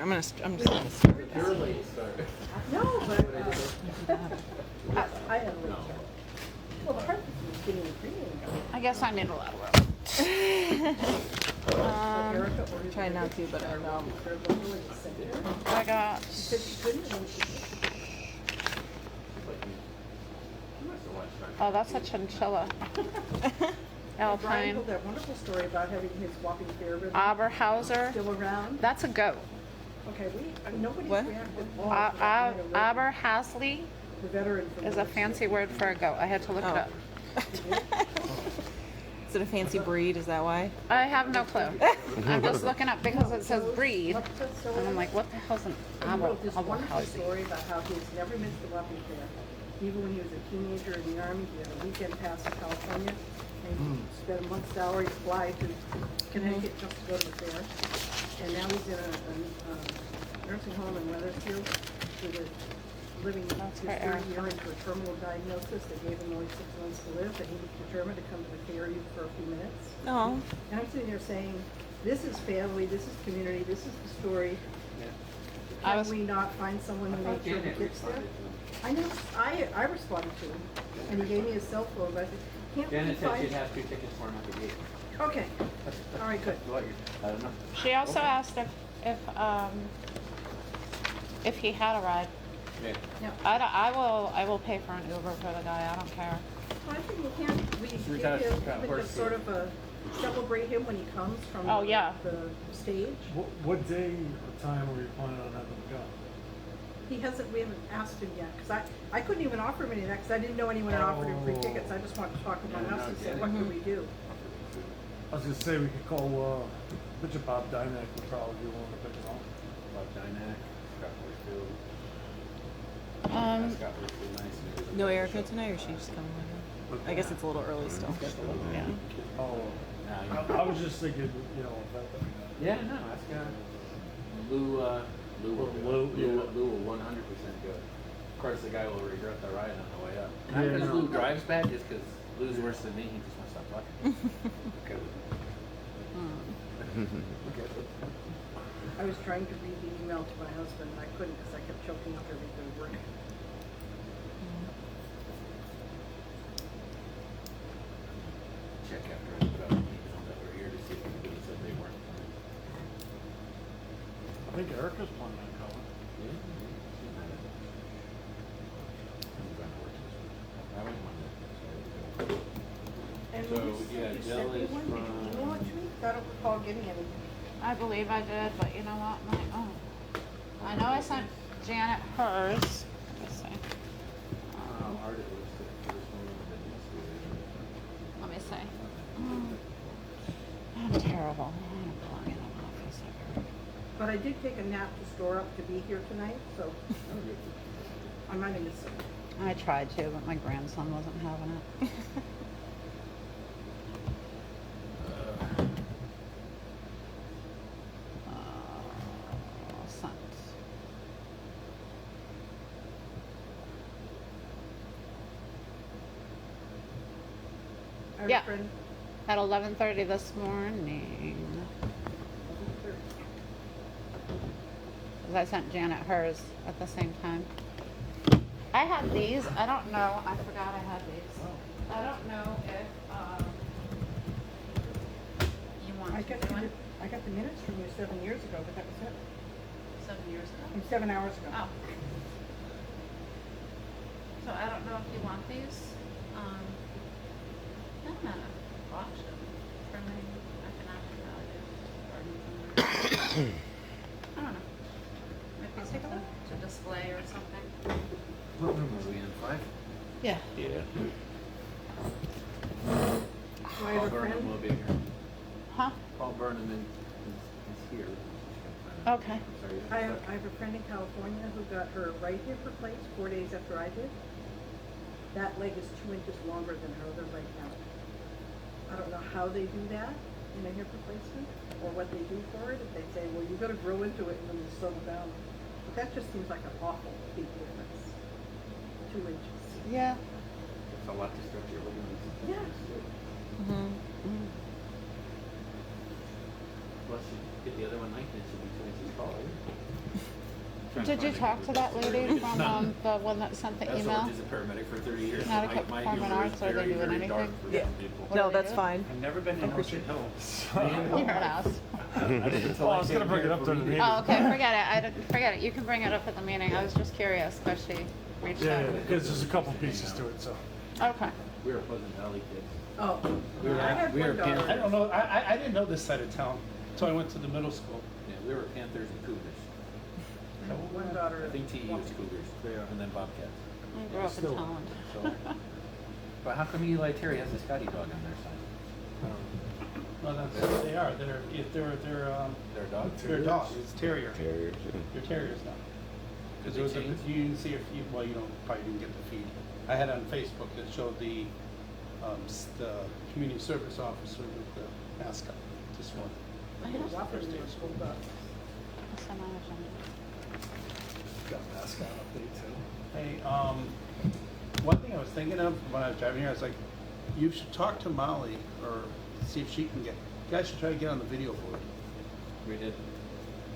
I'm just gonna start with You're a this. late starter. No, but I had a late start. Well, part of it was getting the premium going. I guess I need a lot of room. Erica ordered Try not to, but I know. her literally sent her. I got. She said she couldn't, and she did. Oh, that's a chinchilla. Brian Alpine. told that wonderful story about having his Wapping fair ribbon Aberhauser. still around. That's a goat. Okay, nobody's What? reacted. Aberhauser The veteran from is a fancy word for a goat. I had to look it Oh. up. Is it a fancy breed? Is that why? I have no clue. I'm just looking up because it says breed. And I'm like, what the hell's an He wrote this wonderful Aberhauser? story about how he's never missed the Wapping fair. Even when he was a teenager in the Army, he had a weekend pass to California, and he spent a month's salary to fly to Connecticut just to go to the fair. And now he's in a nursing home in Weathersfield, living his That's for third Eric. year into a terminal diagnosis. They gave him only 6 months to live, but he was determined to come to the fair even for a few minutes. Oh. And I'm sitting there saying, this is family, this is community, this is the story. I Can was- we not find someone to make sure he gets there? I know, I responded to him, and he gave me his cell phone, but I said, can't we Janet said find? she'd have 2 tickets for him at the gate. Okay, all right, good. I don't know. She also asked if he had a ride. Yeah. Yeah, I will pay for an Uber for the guy. I don't care. I think we can, we we give got him, a even horse just sort of celebrate him when he comes from Oh, yeah. the stage. What day or time are you planning on having him go? We haven't asked him yet, because I couldn't even offer him any of that, because I didn't know anyone had offered him free tickets. I just wanted to talk among us and say, what can we do? I was gonna say we could call Bishop Bob Dynack would probably be willing to pick him up. Bob Dynack, Scott Whitfield. Um, Scott Whitfield, nice. No Erica tonight, or she just coming with her? I guess it's a little early still. yeah. Oh, Nah, I was just thinking, you know, yeah, no, that's got Lou will 100% go. Of course, the guy will regret the ride on the way up. Not Yeah, because no. Lou drives bad, just because Lou's worse than me. He just wants to stop talking. I was trying to read the email to my husband, and I couldn't, because I kept choking up every third word. Check after I put out the email that we're here to see if anybody said they weren't coming. I think Erica's planning on coming. Yeah, she's not in. I'm going to work this week. I went Monday. And So, you yeah, said Jill you is sent me one, did you email it to me? 'Cause I don't recall getting anything. I believe I did, but you know what? I know I sent Janet hers. Let me see. How hard it was to this one than yesterday. Let me see. I'm terrible. I don't belong in an office ever. But I did take a nap to store up to be here tonight, so I might have missed something. I tried to, but my grandson wasn't having it. Sent. I have Yeah. a friend, At 11:30 this morning. 'Cause I sent Janet hers at the same time. I had these. I don't know. I forgot I had these. I don't know if you want I to got do one. I got the minutes from you 7 years ago, but that was it. 7 years ago. 7 hours ago. Oh. So I don't know if you want these. I'm gonna watch them for my economic value. I don't know. Maybe take a look to display or something. What room are we in? 5? Yeah. Yeah. So I Paul have a Burnham friend, will be here. Huh? Paul Burnham is here. Okay. Sorry. I have a friend in California who got her right hip replaced 4 days after I did. That leg is 2 inches longer than her other leg now. I don't know how they do that in a hip replacement, or what they do for it. If they say, well, you gotta grow into it and then you settle down. But that just seems like an awful big difference. 2 inches. Yeah. It's a lot to stretch your ligaments. Yeah. Mm-hmm. Plus, you get the other one lengthened, it should be 2 inches taller. Did you talk to that lady from the one that sent the email? As a paramedic for 30 years. Connecticut Performing Arts, are they doing anything? Yeah. What No, do they that's do? fine. I've never been to Ocean Hill. You're an ass. Well, I was gonna bring it up during the meeting. Oh, okay, forget it. Forget it. You can bring it up at the meeting. I was just curious because she reached Yeah, out. because there's a couple pieces to it, so. Okay. We were Pleasant Valley kids. Oh, We were, I had we were one daughter. Panthers. I don't know. I didn't know this side of town until I went to the middle school. Yeah, we were Panthers and Cougars. One daughter. I think TE was Cougars. And then Bobcats. I grew up in Holland. So, but how come Eli Terry has a Scotty dog on their side? Well, that's what they are. They're They're a dog? they're dogs. It's terrier. Terriers. They're terriers now. Because Did there was they change? you didn't see if you well you don't probably didn't get the feed. I had on Facebook that showed the community service officer with the mascot. Just one. Wapping was pulled up. Got a mascot update too. Hey, one thing I was thinking of when I was driving here, I was like, you should talk to Molly or see if she can get. You guys should try to get on the video board. We did.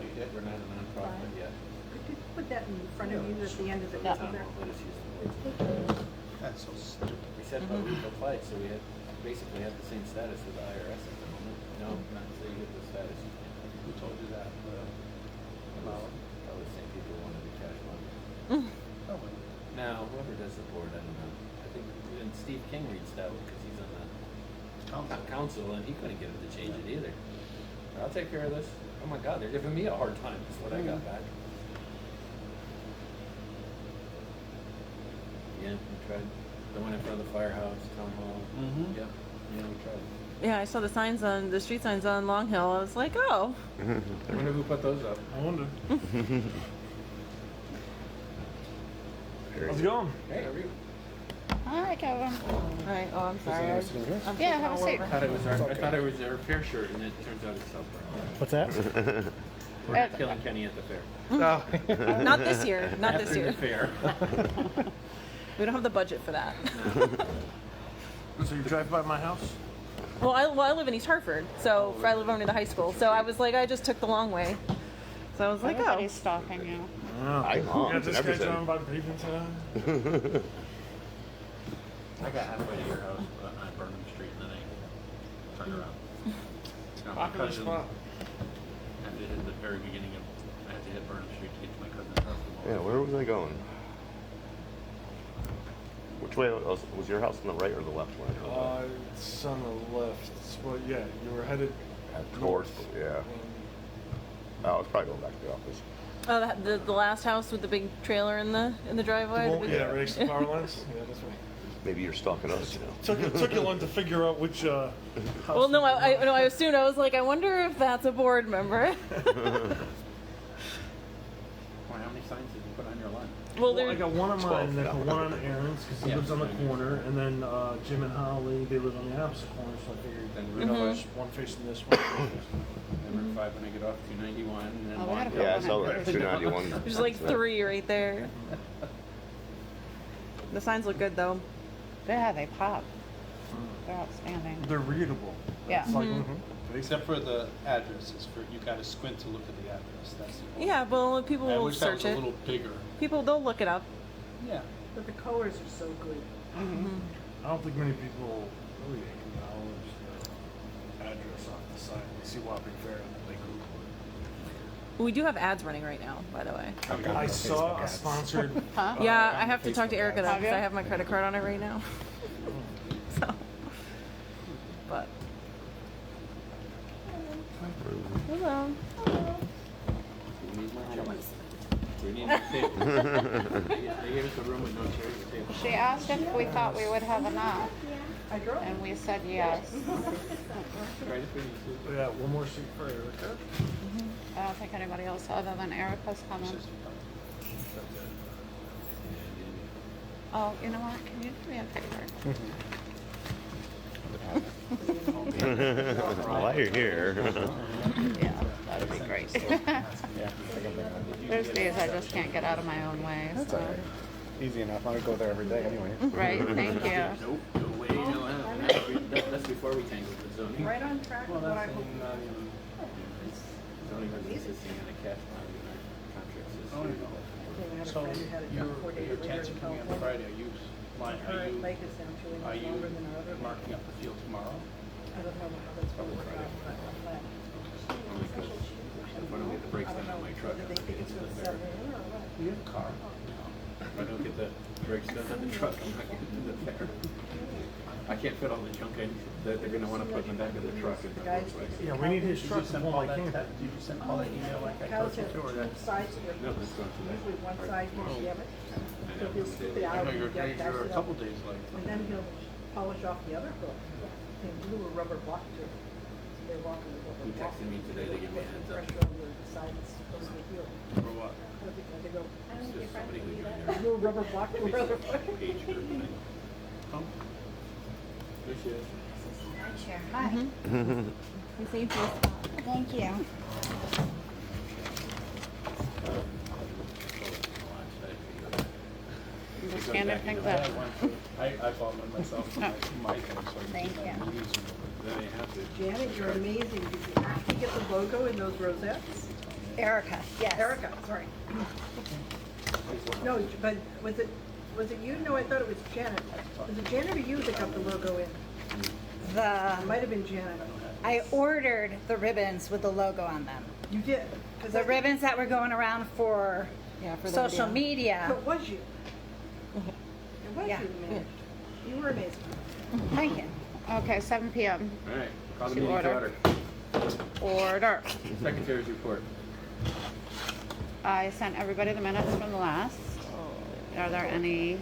We did. We're not a nonprofit yet. Could you put that in front of you at the end of the Yeah. Tom calendar? won't let us use the words. That's so stupid. We said how we applied, so we had basically had the same status as the IRS at the moment. No, not until you get the status. You can't. Who told you that? Probably the same people who wanted the cash money. Oh, well. Now, whoever does the board, I don't know. I think, and Steve King reached out because he's on the council and he couldn't get him to change it either. I'll take care of this. Oh my God, they're giving me a hard time. Is what I got back. Yeah, we tried. The one in front of the firehouse, town hall. Mhm. Yeah, yeah, we tried. Yeah, I saw the signs on the street signs on Long Hill. I was like, oh. I wonder who put those up. I wonder. How's it going? Hey, how are you? Hi, Kevin. Right. Oh, I'm sorry. I'm Yeah, have a seat. I thought it was our fair shirt, and it turns out it's South What's that? We're not killing Kenny at the fair. Oh. Not this year. Not After this year. the fair. We don't have the budget for that. So you drive by my house? Well, I live in East Hartford, so I live only the high school. So I was like, I just took the long way. So I was like, oh. Everybody's stalking you. I know. Yeah, this guy Everything. driving by the pavement today. I got halfway to your house on Burnham Street, and then I turned around. No, my Popular cousin spot. had to hit the very beginning of. I had to hit Burnham Street to get to my cousin's house. Yeah, where was I going? Which way was your house on the right or the left when I drove by? It's on the left. Well, yeah, you were headed Towards, north. yeah. Oh, I was probably going back to the office. Oh, the last house with the big trailer in the driveway. The yeah, right next to the power lines. Yeah, that's right. Maybe you're stalking us, you know. Took you long to figure out which. House Well, no, was I assumed. I was like, I wonder if that's a board member. Why, how many signs did you put on your line? Well, Well, I there. got one on 12 mine, then now. one on Aaron's because he Yeah. lives on the corner, and then Jim and Holly they live on the opposite corner, so I figured Then you know Mhm. there's one facing this one. Number 5 when I get off 291, and then Oh, we one. gotta put Yeah, I one saw in that. there. 291. There's like 3 right there. The signs look good though. Yeah, they pop. They're outstanding. They're readable. Yeah. It's like, Except for the addresses. For you got to squint to look at the address. That's the only. Yeah, well, people I will wish that was search a it. little bigger. People, they'll look it up. Yeah. But the colors are so good. I don't think many people really acknowledge the address off the side. They see Wapping Fair and then they Google We do have ads running right now, by the way. it. I saw a sponsored. Huh? Yeah, I have to talk to Erica though Have because you? I have my credit card on it right now. So, but. Hello. We need more chairs. We need a table. They gave us a room with no chairs or tables. She asked if we thought we would have enough, I drove. and we said yes. Right, if we need to. Yeah, one more seat for Erica. I don't think anybody else other than Erica's coming. Oh, you know what? Can you do me a favor? While you're here. Yeah, that'd be great. There's days I just can't get out of my own way. That's So. all right. Easy enough. I would go there every day anyway. Right, thank you. Nope, no way, no how. That's before we tangled with zoning. Right on track with what I hoped. Zoning was insisting on a cash bond in our contract system. Oh, I know. I had a So friend who had a your, job 4 days your later chance in of coming on California. Friday, are you, Her lake is now 2 are inches you longer than our other lake. marking up the field tomorrow? I don't know how that's gonna work out, but I'm glad. If I don't get the brakes I don't done on know, my truck, do I'm they not think getting it's to the gonna fair. settle in or what? You have a car? If I don't get the brakes done on the truck, I'm not getting to the fair. I can't fit all the junk in that they're gonna wanna put in the back of the truck in The the guys Volkswagen. that- Yeah, we need his Did you truck to send pull Paul my that, camper. did you send Paul that email like I Cows told you have to, or two that? sides to No, it. that's going to that. Usually one side more damaged, so he'll scoop it I out know and you're, get back you're it a up. couple days late. And then he'll polish off the other hook and glue a rubber block to it. So they're walking with rubber Who block. texted me today to give me a heads up? Pressure on the side that's supposed to heal. For what? They go, It's just somebody who joined there. glue a rubber block to It's the other a foot. age group thing. Oh, There she is. Hi. You saved your spot. Thank you. I'm just scanning things I up. had one too. I bought one myself for my thing, so I Thank can you. use them. Then they have to. Janet, you're amazing. Did you actually get the logo in those rosettes? Erica, yes. Erica, sorry. No, but was it you? No, I thought it was Janet. Was it Janet or you that got the logo in? It The, might have been Janet. I ordered the ribbons with the logo on them. You did. 'Cause The I- ribbons that were going around for Yeah, for the social video. media. So it was you. It was Yeah. you, man. You were amazing. Thank you. Okay, 7 p.m. All right, call the To meeting to order. order. Order. Secretary's report. I sent everybody the minutes from the last. Are there any?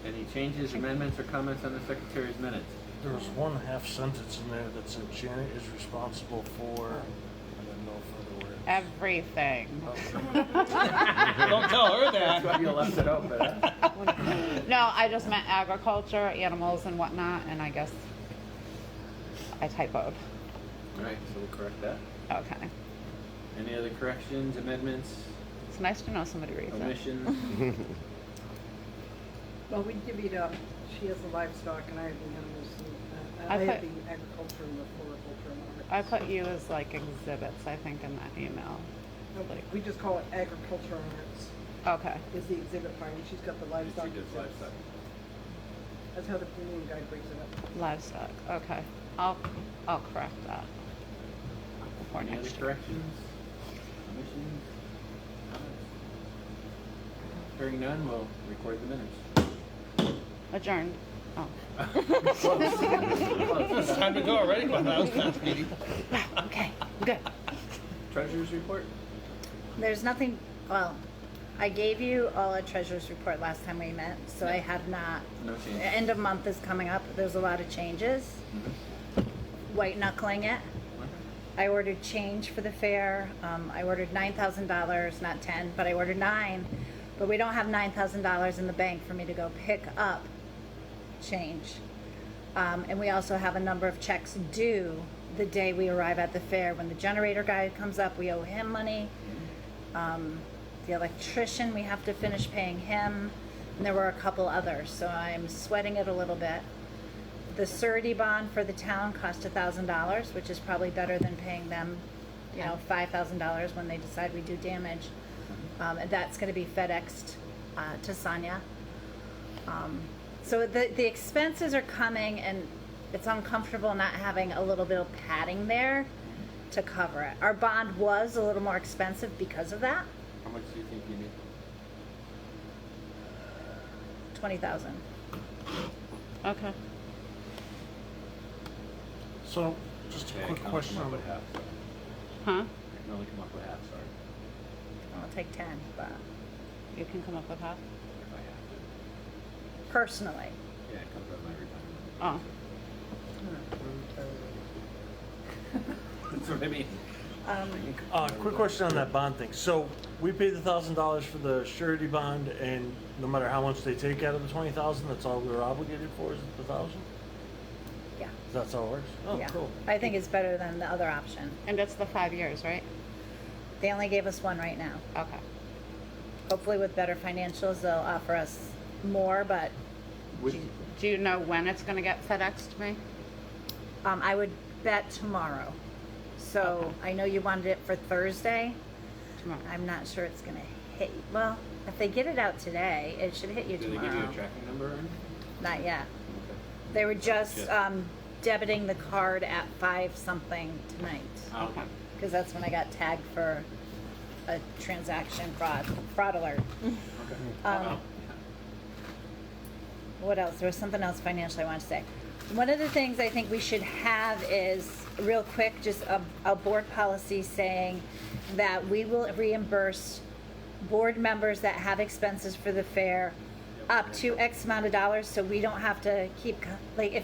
Any changes, amendments, or comments on the secretary's minutes? There was one half sentence in there that said Janet is responsible for, and then no further words. Everything. Don't tell her That's that. why you left it open. No, I just meant agriculture, animals and whatnot, and I guess I typoed. All right, so we'll correct that. Okay. Any other corrections, amendments, It's nice to know somebody reads it. omissions? Well, we divvied up. She has the livestock and I have the animals. And, I I have put- the agriculture and the floriculture and all I that. put you as like exhibits, I think, in that email. Nobody. We just call it agriculture and arts. Okay. Is the exhibit part, and she's got the livestock. She does exhibits. livestock. That's how the premium guide brings it up. Livestock. Okay. I'll correct that. For Any other next year. corrections, omissions, comments? Hearing none, we'll record the minutes. Adjourned. Oh. It's time to go already, but that was fast meeting. Okay. Good. Treasurer's report? There's nothing, well, I gave you all a treasurer's report last time we met, so I have not. No change. End of month is coming up. There's a lot of changes. White knuckling it. I ordered change for the fair. I ordered $9,000, not 10, but I ordered 9. But we don't have $9,000 in the bank for me to go pick up change. And we also have a number of checks due the day we arrive at the fair. When the generator guy comes up, we owe him money. The electrician, we have to finish paying him. And there were a couple others, so I'm sweating it a little bit. The surety bond for the town cost $1,000, which is probably better than paying them, you know, $5,000 when they decide we do damage. And that's going to be FedExed to Sonia. So the expenses are coming, and it's uncomfortable not having a little bit of padding there to cover it. Our bond was a little more expensive because of that, How much do you think you need? $20,000. Okay. So, just a Yeah, I quick can only question come up on with half, sorry. Huh? I can only come up with half, sorry, I'll take 10, but You can come up with half? if I have to. personally. Yeah, it comes out of my retirement. Oh. That's what I mean. quick question on that bond thing. So, we paid the $1,000 for the surety bond, and no matter how much they take out of the $20,000, that's all we were obligated for, is the $1,000? Yeah. That's how it works? Oh, Yeah. cool. I think it's better than the other option. And it's the 5 years, right? They only gave us one right now. Okay. Hopefully with better financials, they'll offer us more, but Do you know when it's gonna get FedExed to me? I would bet tomorrow. So Okay. I know you wanted it for Thursday. Tomorrow. I'm not sure it's gonna hit, well, if they get it out today, it should hit you Do they tomorrow. give you a tracking number or anything? Not yet. Okay. They were just Just- debiting the card at 5 something tonight. Oh, okay. Because that's when I got tagged for a transaction fraud alert. Okay. Wow. What else? There was something else financially I wanted to say. One of the things I think we should have is, real quick, just a board policy saying that we will reimburse board members that have expenses for the fair up to X amount of dollars, so we don't have to keep, like,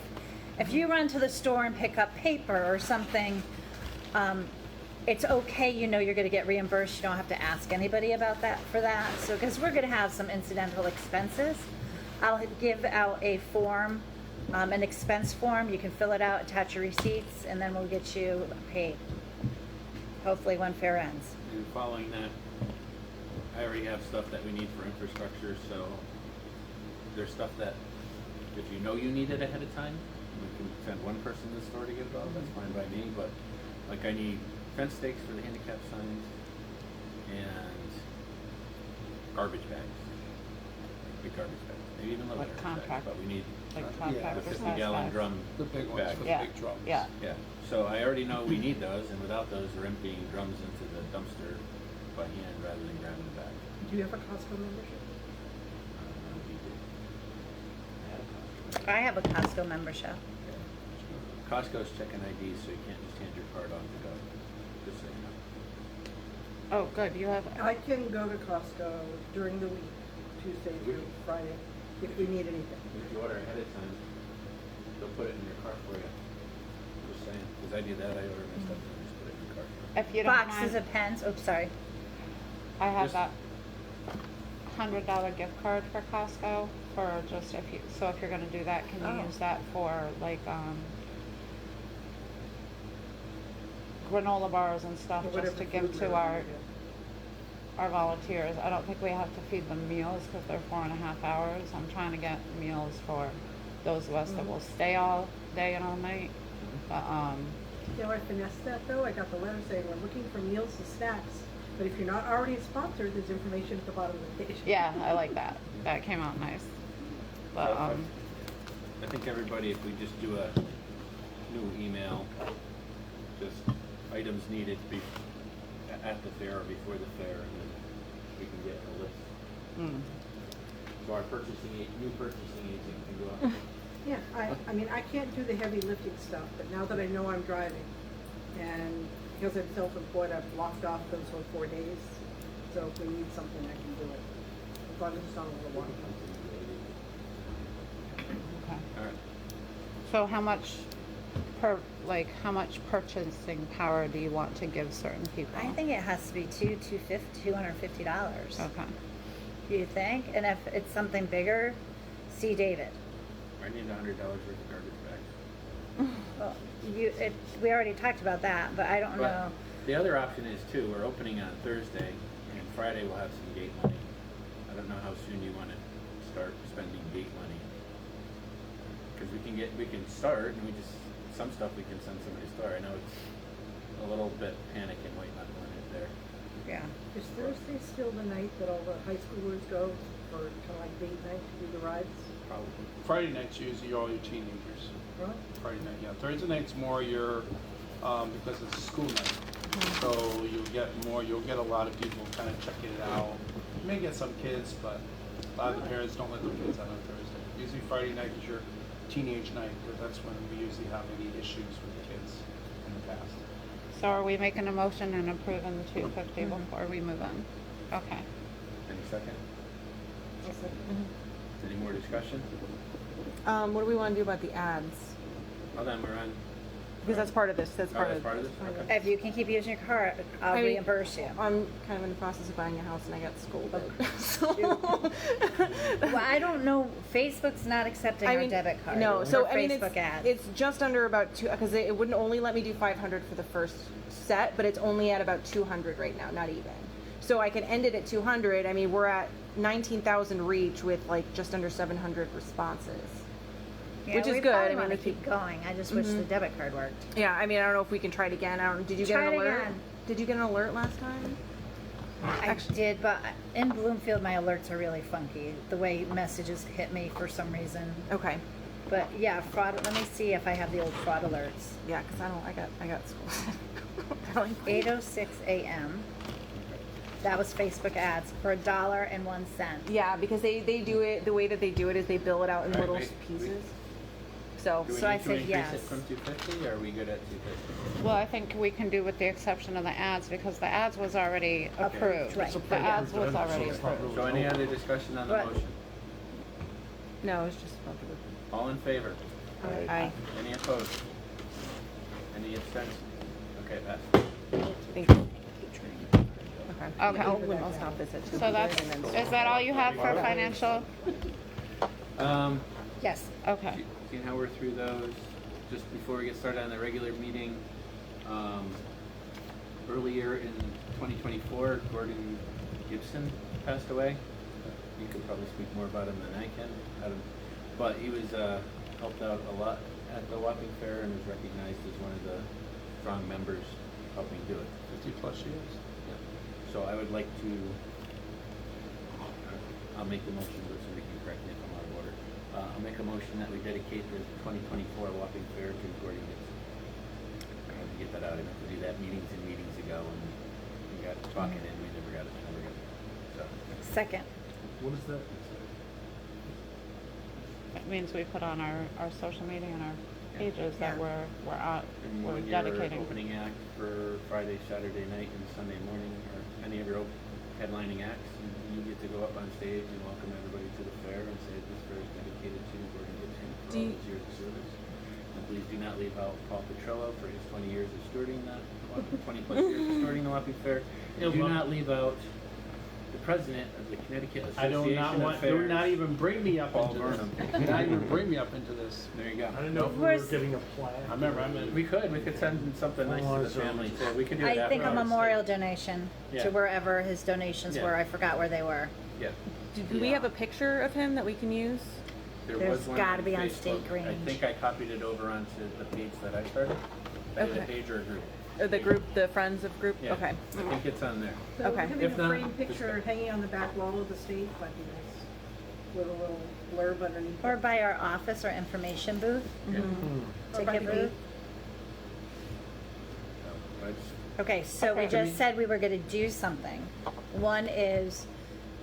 if you run to the store and pick up paper or something, it's okay, you know you're gonna get reimbursed, you don't have to ask anybody about that for that. So, because we're gonna have some incidental expenses, I'll give out a form, an expense form, you can fill it out, attach your receipts, and then we'll get you paid. Hopefully when fair ends. And following that, I already have stuff that we need for infrastructure, so there's stuff that if you know you need it ahead of time, we can send one person to the store to get it all, that's fine by me, but like I need fence stakes for the handicap signs and garbage bags, big garbage bags, maybe even little Like garbage bags, compact. but we need Like Yeah, compact the or 50-gallon size drum The big ones bags. for the Yeah. big drums. Yeah. Yeah, so I already know we need those, and without those, we're emptying drums into the dumpster by hand rather than grabbing the bag. Do you have a Costco membership? We did. I had a Costco. I have a Costco membership. Costco's checking IDs, so you can't just hand your card off to go. Just so you know. Oh, good, you have, I can go to Costco during the week, Tuesday through Friday, if we need anything. If you order ahead of time, they'll put it in your car for you. Just saying, because I do that, I order my stuff and I just put it in the car. if you don't Boxes mind, of pens, oops, sorry. I have Just- that $100 gift card for Costco for just if you, so if you're gonna do that, can you Oh. use that for like, granola bars and stuff, Whatever just to give food to we're our, gonna do. our volunteers. I don't think we have to feed them meals because they're 4.5 hours. I'm trying to get meals for those of us that will stay all day and all night. But, You know, I finessed that though, I got the letter saying we're looking for meals and snacks, but if you're not already a sponsor, there's information at the bottom of the page. yeah, I like that. That came out nice. But, I think everybody, if we just do a new email, just items needed at the fair or before the fair, and then we can get a list. So our new purchasing agent can go out. Yeah, I mean, I can't do the heavy lifting stuff, but now that I know I'm driving, and because I'm self-employed, I've blocked off those whole 4 days, so if we need something, I can do it, as long as it's not a little water. okay. All right. So how much how much purchasing power do you want to give certain people? I think it has to be $250. Okay. Do you think? And if it's something bigger, see David. I need $100 worth of garbage bags. Well, we already talked about that, but I don't know. But the other option is too, we're opening on Thursday, and Friday we'll have some gate money. I don't know how soon you want to start spending gate money. Because we can start, and some stuff we can send somebody to start. I know it's a little bit panic and waiting on when it there. Yeah. Is Thursday still the night that all the high schoolers go for kind of like date night to do the rides? Probably. Friday night's usually all your teenagers. Right? Friday night, yeah. Thursday night's more your, because it's a school night. So you'll get a lot of people kind of checking it out. You may get some kids, but a lot of the parents don't let their kids out on Thursday. Usually Friday night is your teenage night, because that's when we usually have any issues with the kids in the past. So are we making a motion and approving the $250 before we move on? Okay. Any second? I'll second. Any more discussion? What do we want to do about the ads? Oh, then we're on. Because that's part of this. That's Oh, part that's of. part of this? Okay. If you can keep using your card, I'll I mean, reimburse you. I'm kind of in the process of buying a house, and I got scolded. Well, I don't know. Facebook's not accepting our debit card. No, for so I mean, Facebook ads. it's just under about two, because it wouldn't only let me do 500 for the first set, but it's only at about 200 right now, not even. So I can end it at 200. I mean, we're at 19,000 reach with like just under 700 responses. Yeah, which is we good. probably I mean, want to if you- keep going. I just wish the debit card worked. Yeah, I mean, I don't know if we can try it again. Did you get Try an it alert? again. Did you get an alert last time? I did, but in Bloomfield, my alerts are really funky. The way messages hit me for some reason. Okay. But yeah, fraud. Let me see if I have the old fraud alerts. Yeah, because I got school. 8:06 a.m. That was Facebook ads for $1.01. Yeah, because they do it, the way that they do it is they bill it out in Right, little wait, pieces. So, Do we So I need to said increase yes. it from 250, or are we good at 250? Well, I think we can do with the exception of the ads because the ads was already approved. Right. The ads was So already it's not approved. really So any over. other discussion on the Right. motion? no, it's just about the. All in favor? Aye. Any opposed? Any abstentions? Okay, pass. Thank you. Okay. Okay. I'll stop this at 200. So that's, and then- is that all you have for financial? Yes. Okay. Seeing how we're through those, just before we get started on the regular meeting, earlier in 2024, Gordon Gibson passed away. You could probably speak more about him than I can. But he was helped out a lot at the Wapping Fair and was recognized as one of the strong members helping do it. 50+ years. Yeah. So I would like to, I'll make the motion, but somebody can correct me if I'm out of order. I'll make a motion that we dedicate the 2024 Wapping Fair to Gordon Gibson. I had to get that out. I meant to do that meetings and meetings ago, and we got talking and we never got it. So, Second. What is that? That means we put on our social media and our Yeah. pages that Yeah. and we're when dedicating. your opening act for Friday, Saturday night, and Sunday morning, or any of your headlining acts, you get to go up on stage and welcome everybody to the fair and say this fair is dedicated to Gordon Gibson for Do all you- his years of service. And please do not leave out Paul Petrillo for his 20 years of stewarding the 20 plus years of stewarding the Wapping Fair. And do not leave out the president of the Connecticut I Association do not of want. Fairs. Do not even bring me up Paul into Burnham. this. Do not even bring me up into this. There you go. I didn't know if we were Where's- getting a plaque. I remember I'm in. We could send something nice to the family too. We could do it I think a afterwards. memorial donation Yeah. to wherever his donations Yeah. were. I forgot where they were. Yeah. Do we have a picture of him that we can use? There There's was one gotta be on Facebook. State I Grange. think I copied it over onto the page that I started. Either Okay. the page or a group. The group, the friends of group? Yeah. Okay. I think it's on there. So Okay. having If a not, framed just picture go. hanging on the back wall of the stage might be nice, with a little blurb underneath. Or it. by our office or information booth, Yeah. Or by ticket the booth. So, I just- Okay, so we just said we were gonna do something. One is,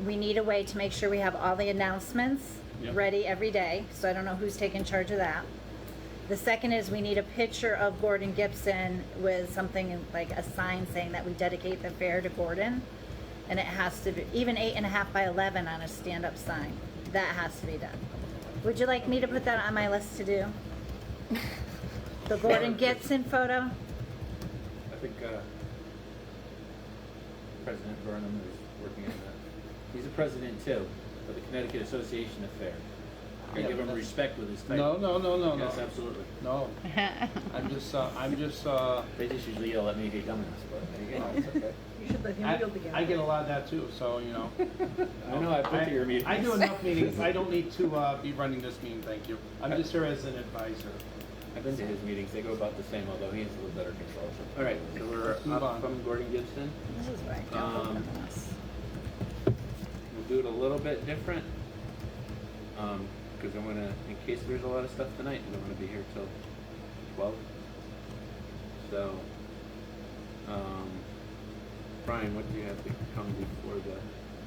we need a way to make sure we have all the announcements Yep. ready every day, so I don't know who's taking charge of that. The second is we need a picture of Gordon Gibson with something like a sign saying that we dedicate the fair to Gordon. And it has to be, even 8.5 by 11 on a stand-up sign. That has to be done. Would you like me to put that on my list to do? The Gordon Gibson photo? I think President Burnham is working on that. He's a president too, of the Connecticut Association of Fairs. I Yeah, give him that's- respect with his title. No. Yes, absolutely. No. I'm just. They just usually yell at me if you come in this, but there you No, go. it's okay. You should let him I, yield again. I get a lot of that too, so you know. I know, I've been to your meetings. I do enough meetings. I don't need to be running this meeting. Thank you. I'm just here as an advisor. I've been to his meetings, they go about the same, although he has a little better control. All right, so we're Let's move up on. from Gordon Gibson. This is right. We'll do it a little bit different. Because I want to, in case there's a lot of stuff tonight, I don't want to be here till 12. So, Brian, what do you have to come before the,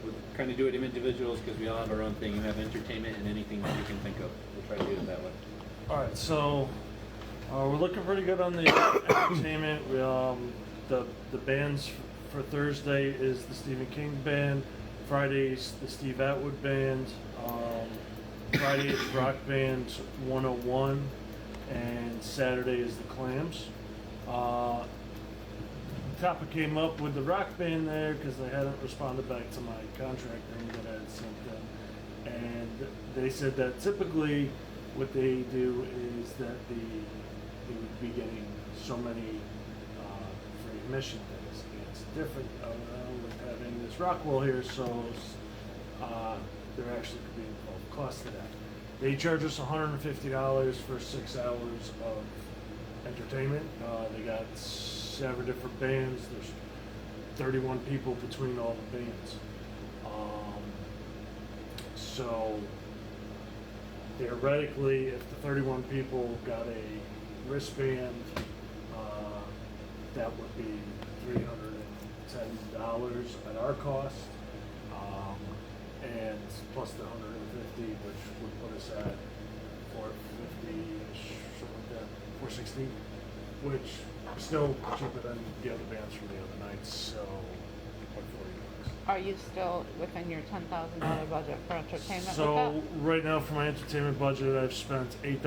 we'll kind of do it in individuals because we all have our own thing. You have entertainment and anything that you can think of. We'll try to do it that way. All right, so we're looking pretty good on the entertainment. We, the bands for Thursday is the Stephen King Band. Friday's the Steve Atwood Band. Friday is Rock Band 101, and Saturday is the Clams. Topic came up with the Rock Band there because they hadn't responded back to my contract thing that I had sent them, and they said that typically what they do is that they would be getting so many free admission things. It's different with having this Rockwell here, so there actually could be involved cost to that. They charge us $150 for 6 hours of entertainment. They got 7 different bands. There's 31 people between all the bands. So theoretically, if the 31 people got a wristband, that would be $310 at our cost, and plus the 150, which would put us at 450-ish, something like that, 460, which is still cheaper than the other bands from the other nights. So, like $40. Are you still within your $10,000 budget for entertainment So with that? right now for my entertainment budget, I've spent $8,100.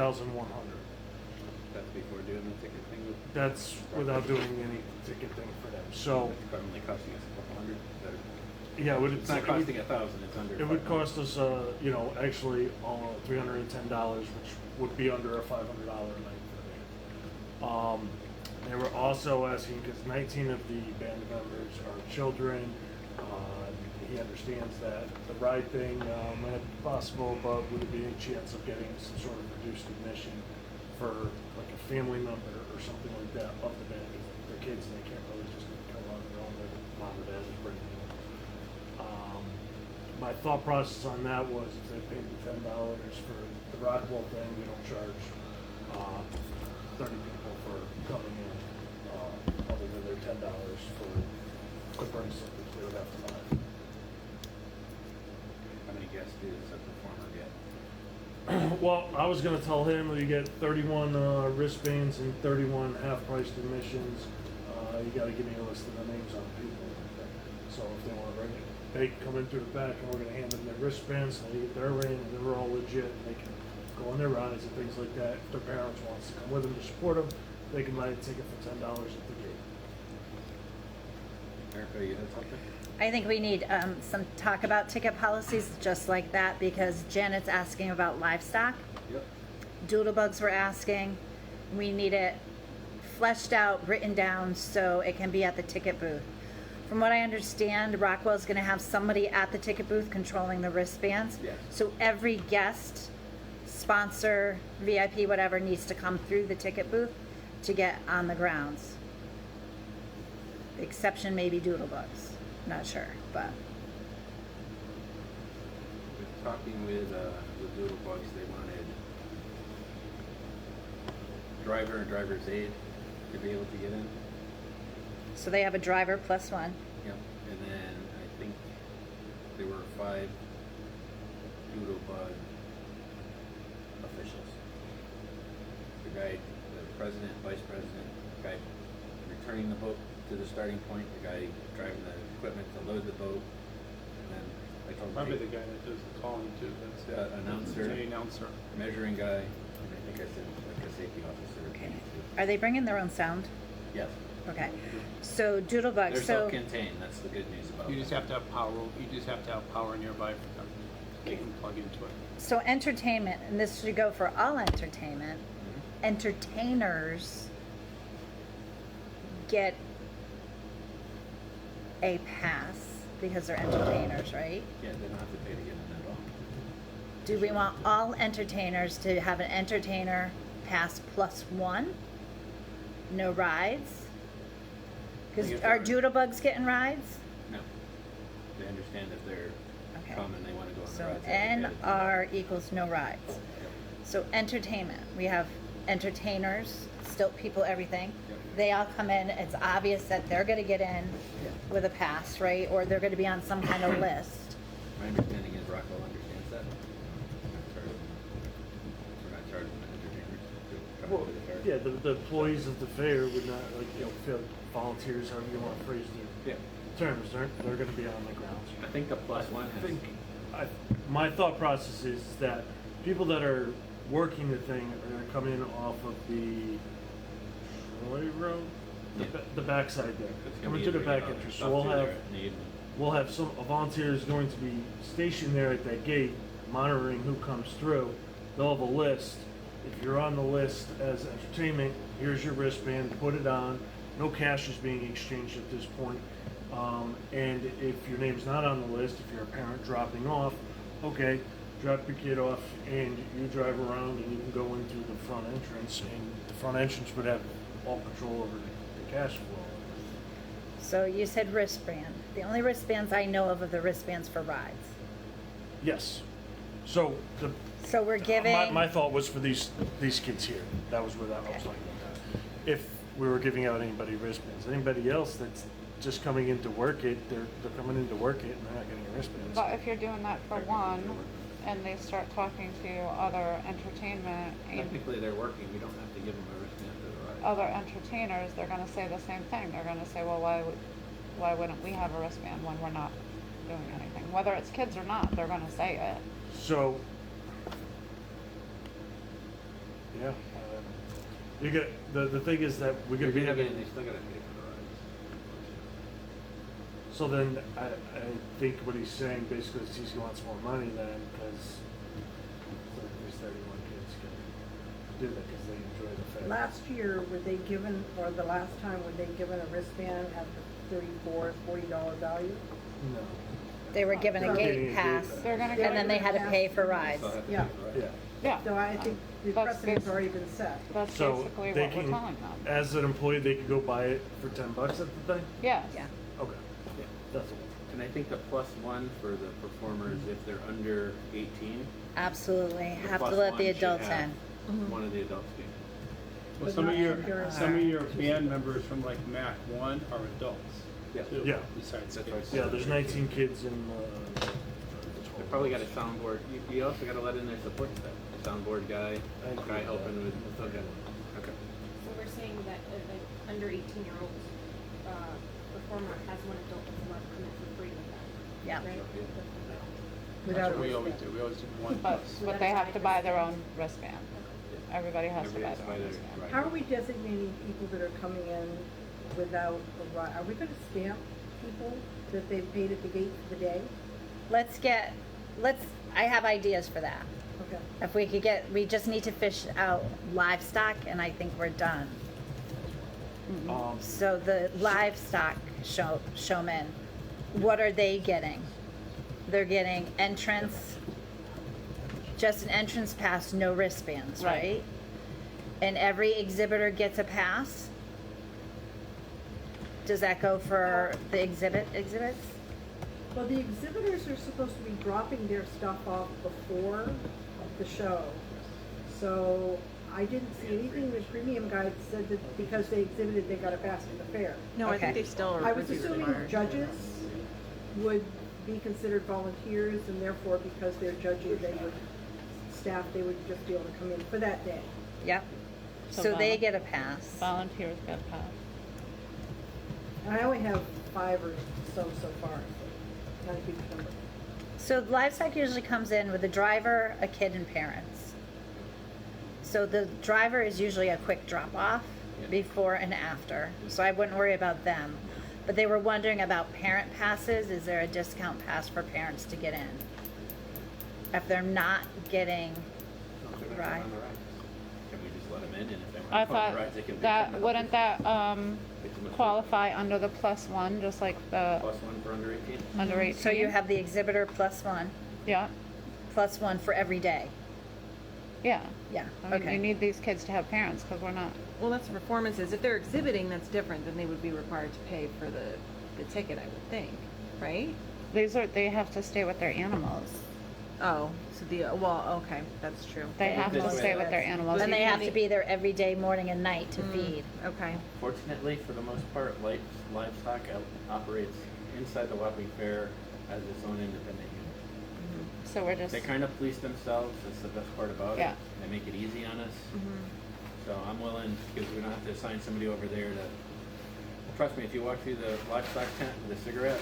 That's before doing the ticket thing with. That's without doing any ticket thing for them. So It's only costing us a couple hundred. yeah, It's not costing $1,000. It's under. it would 500. cost us, actually $310, which would be under a $500 a night for the band. They were also asking, because 19 of the band members are children. He understands that the ride thing might be possible, but would there be any chance of getting some sort of reduced admission for like a family member or something like that of the band? Because they're kids and they can't really just come on their own. Their mom or dad is bringing them. My thought process on that was if they paid the $10 for the Rockwell thing, we don't charge 30 people for coming in, other than their $10 for the bracelet, which they would have to buy. How many guests does a performer get? Well, I was gonna tell him that you get 31 wristbands and 31 half-priced admissions. You gotta give me a list of the names on the people. So if they wanna bring it, they can come in through the back and we're gonna hand them their wristbands and they get their ring and they're all legit and they can go on their rides and things like that. If their parents wants to come with them to support them, they can buy a ticket for $10 at the gate. Erica, you had something? I think we need some talk about ticket policies just like that, because Janet's asking about livestock. Yep. Doodlebugs were asking. We need it fleshed out, written down, so it can be at the ticket booth. From what I understand, Rockwell's going to have somebody at the ticket booth controlling the wristbands. Yes. So every guest, sponsor, VIP, whatever, needs to come through the ticket booth to get on the grounds. The exception may be Doodlebugs. Not sure, but Talking with Doodlebugs, they wanted driver and driver's aid to be able to get in. so they have a driver plus one. Yep. And then I think there were 5 Doodlebug officials. The guy, the president, vice president, the guy returning the boat to the starting point, the guy driving the equipment to load the boat, and then I told him, Probably hey, the guy that does the calling too, that's announcer, the announcer. measuring guy, and I think I said like a safety officer. Okay. Are they bringing their own sound? Yes. Okay. So Doodlebugs. They're So self-contained. That's the good news about You them. just have to have power, you just have to have power nearby for them. They can plug into it. so entertainment, and this should go for all entertainment. Mhm. Entertainers get a pass because they're entertainers, right? Yeah, they don't have to pay to get in at all. Do we want all entertainers to have an entertainer pass plus one? No rides? Because I guess are they're- Doodlebugs getting rides? No. They understand if they're Okay. come and they want to go on the So rides. they have to pay to do that. NR equals no rides. Yep. So entertainment, we have entertainers, still people, everything. Yep. They all come in, it's obvious that they're gonna get in with a pass, right? Or they're gonna be on some kind of list. My understanding is Rockwell understands that. We're not charging the entertainers to come Well, to the fair. yeah, the employees of the fair would not, feel volunteers, however you want to phrase Yeah. the terms, they're gonna be on the grounds. I think the plus one I has. think, my thought process is that people that are working the thing are gonna come in off of the Troy Road? Yeah. The backside there, It's gonna coming be to the easier to back get all their entrance, stuff so we'll through have, there at need. volunteers going to be stationed there at that gate, monitoring who comes through. They'll have a list. If you're on the list as entertainment, here's your wristband, put it on. No cash is being exchanged at this point. And if your name's not on the list, if you're a parent dropping off, okay, drop your kid off and you drive around and you can go in through the front entrance, and the front entrance would have all control over the cash flow. So you said wristband. The only wristbands I know of are the wristbands for rides. Yes. So the So we're giving. my thought was for these kids here. That was where that I was talking about that. If we were giving out anybody wristbands, anybody else that's just coming in to work it, they're coming in to work it and they're not getting a wristband. But if you're doing that for one, and they start talking to other entertainment, Technically, they're working. We don't have to give them a wristband for the ride. other entertainers, they're gonna say the same thing. They're gonna say, well, why wouldn't we have a wristband when we're not doing anything? Whether it's kids or not, they're gonna say it. So, yeah, you get the thing is that we're gonna be having. They still gotta pay for the rides. So then I think what he's saying basically is he wants more money then because these 31 kids can do that because they enjoy the fair. Last year, were they given, or the last time, were they given a wristband at the $34, $40 value? No. They were given a They're getting gate a pass, gate pass. They're gonna and get then they had to pay for rides. Still have to Yeah. pay for the ride. Yeah. Yeah. So I think the That's precedent's basi- already been set. That's So basically they what we're can, telling them. as an employee, they could go buy it for $10 at the thing. Yes. Yeah. Okay. Yeah. That's all. And I think the +1 for the performers, if they're under 18, Absolutely. the Have to +1 let the should adults have in. one of the adults be. Well, But some not of your endurance. band members from like Mac 1 are adults. Yeah. Too, Yeah. Besides That's kids. right. Yeah, there's 19 kids in. They probably got a soundboard. You also got to let in their support staff. Soundboard guy, I agree guy with helping that. with. Okay. Okay. So we're saying that like under 18-year-olds performer has one adult that's allowed to come in for free with them. Yeah. Right? That's Without what a we always wristband. do. We always do one But, plus. but they have to buy their own wristband. Everybody has to buy Everybody has to their buy own their wristband. ride. How are we designating people that are coming in without a ride? Are we gonna stamp people that they've paid at the gate for the day? I have ideas for that. Okay. If we could we just need to fish out livestock and I think we're done. So the livestock showmen, what are they getting? They're getting entrance, just an entrance pass, no wristbands, Right. right? And every exhibitor gets a pass? Does that go for the exhibits? Well, the exhibitors are supposed to be dropping their stuff off before the show. So I didn't see anything in the premium guide said that because they exhibited, they got a pass to the fair. No, I Okay. think they still are. I was reviewed assuming required. judges would be considered volunteers and therefore because they're judging, they would just be able to come in for that day. Yep. So So they volun- get a pass. Volunteers get a pass. And I only have 5 or so far, not a huge number. So livestock usually comes in with a driver, a kid, and parents. So the driver is usually a quick drop off Yeah. before and after. So I wouldn't worry about them. But they were wondering about parent passes. Is there a discount pass for parents to get in? If they're not getting No, if they're not Right. on the rides. Can we just let them in and if they want I to go on thought the rides, they can pick that, them up. wouldn't that, Pick them up. qualify under the +1, just like the +1 for under 18? under 18? so you have the exhibitor +1, Yeah, +1 for every day. yeah. Yeah. I mean, Okay. you need these kids to have parents, because we're not, Well, that's performances. If they're exhibiting, that's different. Then they would be required to pay for the ticket, I would think, right? they have to stay with their animals. Oh, so okay, that's true. They have to This way. stay with their animals. And they have to be there every day, morning and night, to feed. Okay. Fortunately, for the most part, livestock operates inside the Wapping Fair as its own independent unit. So we're just, They kind of police themselves. That's the best part about Yeah. it. They make it easy on us. So I'm willing, because we don't have to assign somebody over there to. Trust me, if you walk through the livestock tent with a cigarette,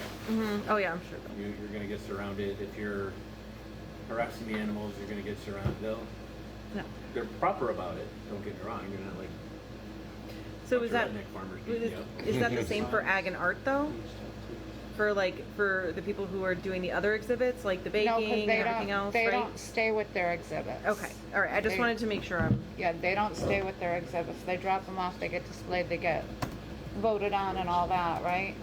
Oh yeah, I'm sure. you're going to get surrounded. If you're harassing the animals, you're going to get surrounded. No. They're proper about it. Don't get me wrong. You're not like So is that redneck farmers beating you up. is that the same for ag and art though? For the people who are doing the other exhibits, like the no, baking because and everything else, they right? don't stay with their exhibits. Okay, all right. I just They- wanted to make sure I'm. Yeah, they don't stay with their exhibits. They drop them off, they get displayed, they get voted on and all that, right?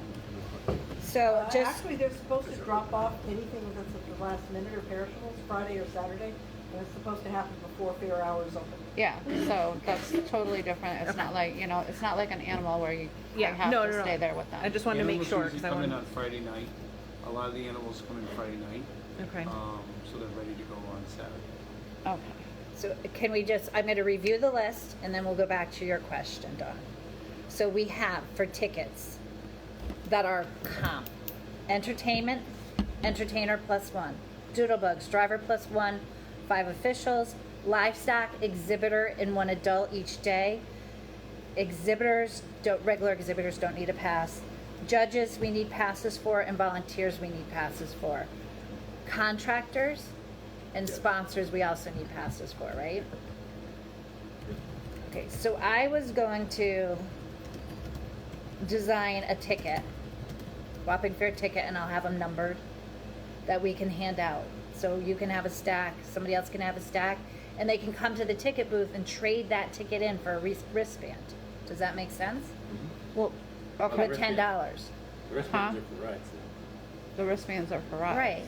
So just, Actually, they're supposed to drop off anything that's at the last minute or perishables Friday or Saturday, and it's supposed to happen before fair hours open. Yeah, so that's totally different. It's not like, it's not like an animal where you Yeah, have no, to no, no. stay there with them. I just wanted to make Animals sure, usually because I come in wanted. on Friday night. A lot of the animals come in Friday night, Okay. so they're ready to go on Saturday. Okay. so can we just, I'm gonna review the list and then we'll go back to your question, Dawn. So we have for tickets that are comp, entertainment, entertainer +1, doodlebugs, driver +1, 5 officials, livestock, exhibitor, and 1 adult each day. Regular exhibitors don't need a pass. Judges, we need passes for, and volunteers, we need passes for. Contractors and sponsors, we also need passes for, right? Okay, so I was going to design a ticket, Wapping Fair ticket, and I'll have them numbered that we can hand out. So you can have a stack, somebody else can have a stack, and they can come to the ticket booth and trade that ticket in for a wristband. Does that make sense? Well, With $10. The rest Huh? are for rides. the wristbands are for rides. Right.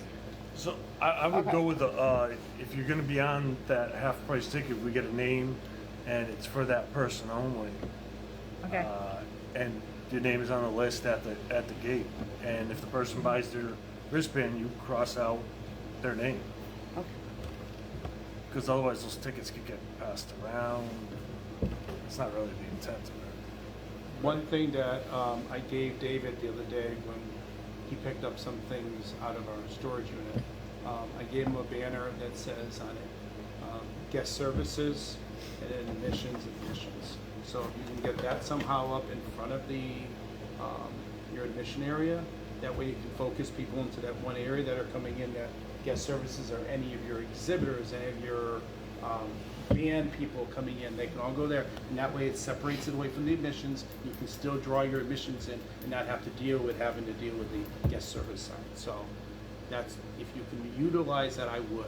So I would Okay. go with the, if you're gonna be on that half price ticket, we get a name and it's for that person only. Okay. And your name is on the list at the gate. And if the person buys their wristband, you cross out their name. Okay. Because otherwise those tickets could get passed around. It's not really the intent of it. One thing that I gave David the other day when he picked up some things out of our storage unit, I gave him a banner that says on it, guest services and then admissions. So if you can get that somehow up in front of the your admission area, that way you can focus people into that one area that are coming in, that guest services or any of your exhibitors, any of your band people coming in, they can all go there, and that way it separates it away from the admissions. You can still draw your admissions in and not have to deal with having to deal with the guest service side. So that's, if you can utilize that, I would.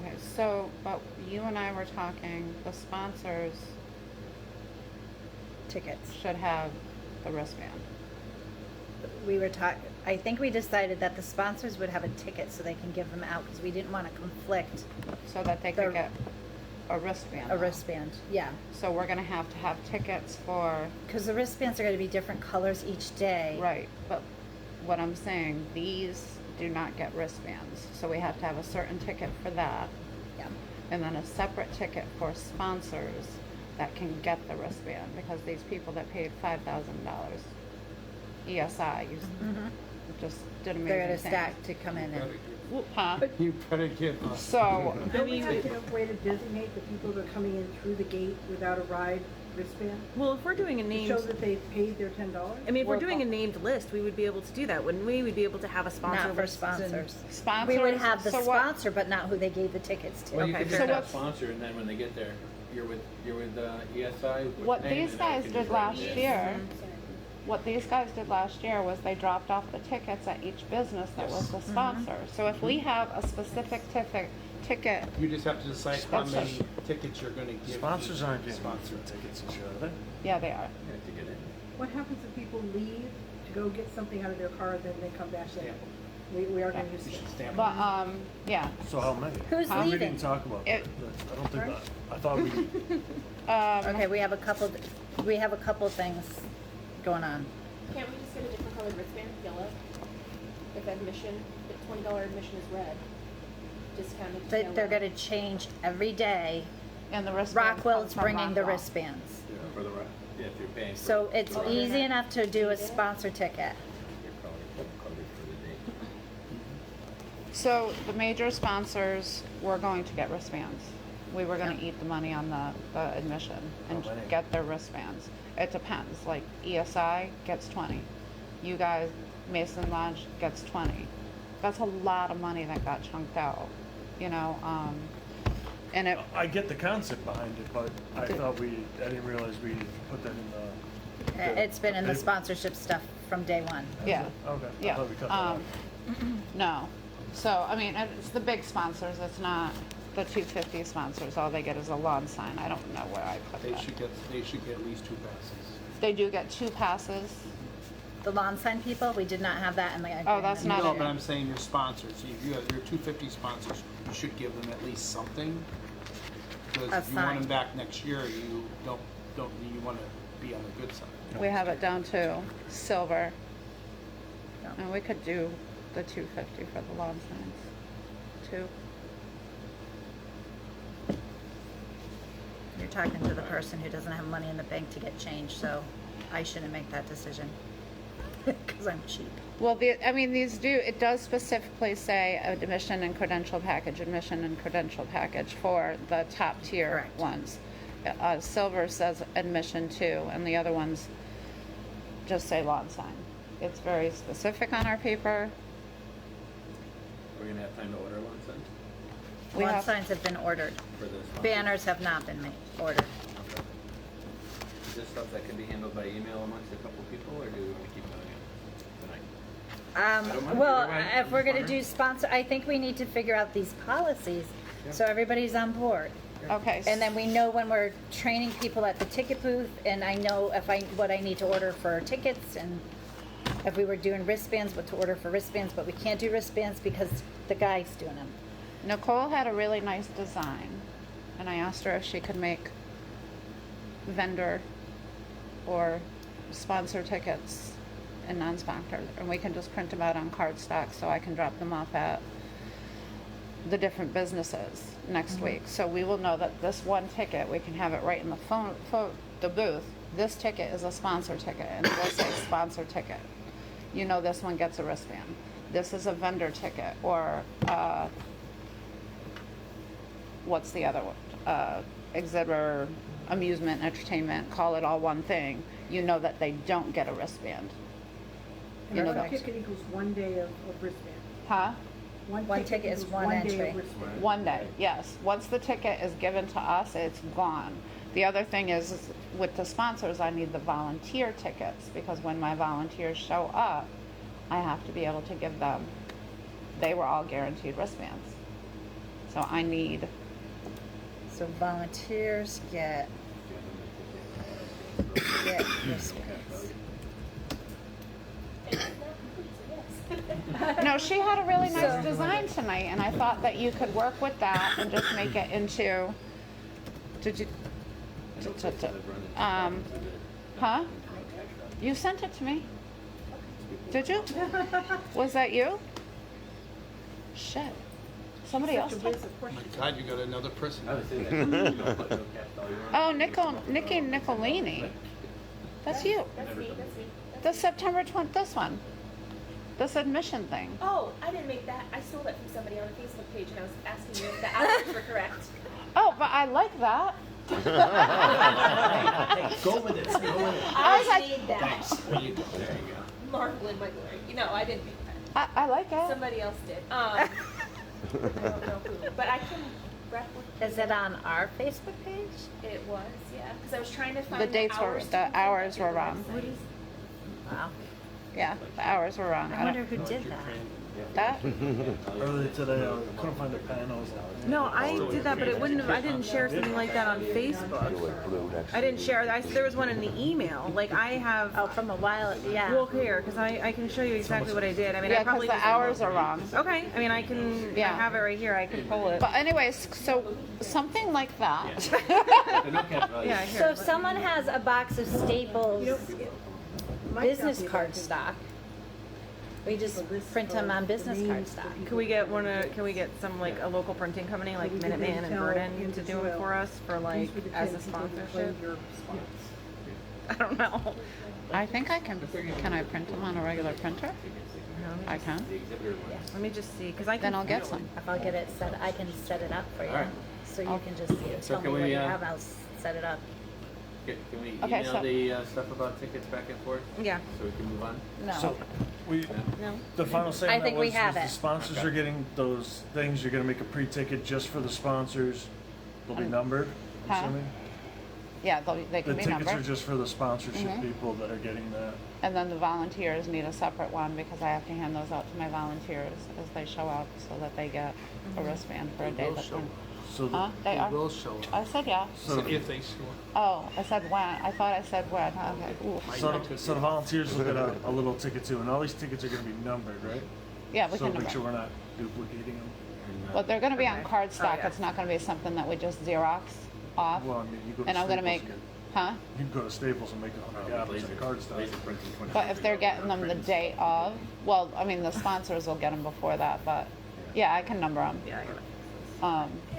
Okay, so, but you and I were talking, the sponsors Tickets. should have the wristband. We were talking, I think we decided that the sponsors would have a ticket so they can give them out because we didn't want to conflict So that they The- could get a wristband. a though. wristband. Yeah. So we're gonna have to have tickets for, Because the wristbands are going to be different colors each day. right, but what I'm saying, these do not get wristbands. So we have to have a certain ticket for that, Yeah. and then a separate ticket for sponsors that can get the wristband, because these people that paid $5,000 ESI, just did amazing They're going to things. stack to come in and. Huh? You better get us. So, Don't we have to have a way to designate the people that are coming in through the gate without a ride wristband? Well, if we're doing a To named, show that they've paid their $10? I mean, if we're We're doing a fine. named list, we would be able to do that, wouldn't we? We'd be able to have a sponsor Not for list and- sponsors. sponsors. We would have the so what- sponsor, but not who they gave the tickets to. Well, you Okay, could fair just have enough. sponsor, and then when they get there, you're with ESI. with What the name, these and then you guys can did just write last it. year, what these guys did last year was they dropped off the tickets at each business that was the sponsor. So if we have a specific ticket, You just have to decide how Sponsors. many tickets you're gonna give. Sponsors each aren't getting sponsor. tickets this year, are they? yeah, they are. Yeah, to get in. What happens if people leave to go get something out of their car, then they come back Stamp in? We are going to You use should it. stamp But, it. yeah. So how many? Who's Huh? We leaving? didn't talk about that. It- I don't think that, I thought we, Okay, we have a couple things going on. Can't we just get a different colored wristband, yellow? If admission, if $20 admission is red, discounted to yellow. They're going to change every day. And the wristbands come Rockwell's from bringing the Rockwell. wristbands. Yeah, for the right. Yeah, if you're paying. For So it's Oh, easy they're not- enough to do a sponsor ticket. You're probably covered for the day. So the major sponsors were going to get wristbands. We were gonna eat the money on the admission and How many? get their wristbands. It depends, like ESI gets 20. You guys, Mason Lodge gets 20. That's a lot of money that got chunked out, and it, I get the concept behind it, but I didn't realize we put that in the. It's been in the sponsorship stuff from day one. yeah. Okay. I Yeah, thought we cut that out. no. So, I mean, it's the big sponsors, it's not the 250 sponsors, all they get is a lawn sign, I don't know where I put They that. should get at least 2 passes. They do get 2 passes, the lawn sign people, we did not have that in the agreement. Oh, that's not No, in but there. I'm saying your sponsors, if you have your 250 sponsors, you should give them at least something. Because A if you want sign. them back next year, you you want to be on the good side. We have it down to silver. Yeah. And we could do the 250 for the lawn signs, too. You're talking to the person who doesn't have money in the bank to get change, so I shouldn't make that decision. Because I'm cheap. Well, it does specifically say admission and credential package, for the top tier Correct. ones. Silver says admission too, and the other ones just say lawn sign. It's very specific on our paper. We're gonna have time to order one sign We Lawn have- signs have been ordered. for this. Banners have not been ordered. Okay. Is this stuff that can be handled by email amongst a couple people, or do we want to keep doing it tonight? I don't mind. Well, Either way, if we're gonna fine. do sponsor, I think we need to figure out these policies, so everybody's on board. Okay. And then we know when we're training people at the ticket booth, and I know what I need to order for tickets, and if we were doing wristbands, what to order for wristbands, but we can't do wristbands because the guy's doing them. Nicole had a really nice design, and I asked her if she could make vendor or sponsor tickets and non-sponsor, and we can just print them out on cardstock so I can drop them off at the different businesses next week. So we will know that this one ticket, we can have it right in the booth. This ticket is a sponsor ticket, and it will say sponsor ticket. You know this one gets a wristband. This is a vendor ticket, or what's the other one? Exhibitor, amusement, entertainment, call it all one thing. You know that they don't get a wristband. You know One that. ticket equals 1 day of wristband. Huh? One ticket is equals one 1 day entry. of wristband. One day, yes. Once the ticket is given to us, it's gone. The other thing is with the sponsors, I need the volunteer tickets, because when my volunteers show up, I have to be able to give them, they were all guaranteed wristbands. So I need, So volunteers get wristbands. It's not complete, so yes. no, she had a really nice design tonight, and I thought that you could work with that and just make it into, huh? You sent it to me. Did you? Was that you? Shit. Somebody else. Such a took- waste of Oh my questions. God, you got another person. I would say that. Don't put no cash value on it. Oh, Nikki Nicolini. That's you. That's me, that's me. The September 20th, this one. This admission thing. Oh, I didn't make that. I stole that from somebody on a Facebook page, and I was asking you if the hours were correct. Oh, but I like that. Go with it. Go with it. I was I like, made that. There you go. There you go. Marvel in my glory. You know, I didn't make that. I like it. Somebody else did. I don't know who. But I can replicate. Is it on our Facebook page? It was, yeah. Because I was trying to find The dates were, hours to the complete hours that were in the wrong. website. Wow. Yeah, the hours were wrong. I wonder who did that. That? Earlier today, I couldn't find a pen. I was like, No, I did that, but it wouldn't have. I didn't share something like that on Facebook. I didn't share. There was one in the email. Like I have. Oh, from a while, yeah. Well, here, because I can show you exactly what I did. I mean, I Yeah, because probably the just- hours are wrong. Okay, I mean, I can. Yeah. I have it right here. I can pull it. But anyways, so something like that. The no cash value. Yeah, here. So if someone has a box of Staples Might business not be card that big. stock, we just A list print them of on the business names card of stock. people Can we get one? Can we get some like a local printing company like We could Minuteman and tell Vernon into to do it soil. for us for like These were the as 10 a people who sponsorship? claimed your spots. I don't know. I think I can I print them on a regular printer? I can. The exhibitor ones. Let me just see, because I can. Then I'll get some. If I'll get it set, I can set it up for you. Alright. So you can just So tell me can what we, you have, I'll set it up. Can we Okay, email so- the stuff about tickets back and forth Yeah. so we can move on? No. so we. No. The final statement think we was, have was it. the sponsors are getting those things. You're going to make a pre-ticket just for the sponsors. They'll be numbered. I'm Huh? assuming. Yeah, they The can be tickets are numbered. just for the sponsorship Mhm. people that are getting that. And then the volunteers need a separate one because I have to hand those out to my volunteers as they show up so that they get a wristband for a day that So Huh? They are? will show I up. said yeah. So, If they show up. Oh, I said when. I thought I said when. Okay. Ooh. so the volunteers will get a little ticket too, and all these tickets are going to be numbered, right? Yeah, we So can make number. sure we're not duplicating them. Well, they're going to be on Okay. cardstock. yeah. It's not going to be something that we just Xerox off. Well, I mean, you go to And I'm Staples going to make, and get, huh? you can go to Staples and make 100 copies of card stuff. Laser printing 20 But if they're getting them the day of, well, I mean, the sponsors will get them before that, but yeah, I can number them. Yeah, I got it.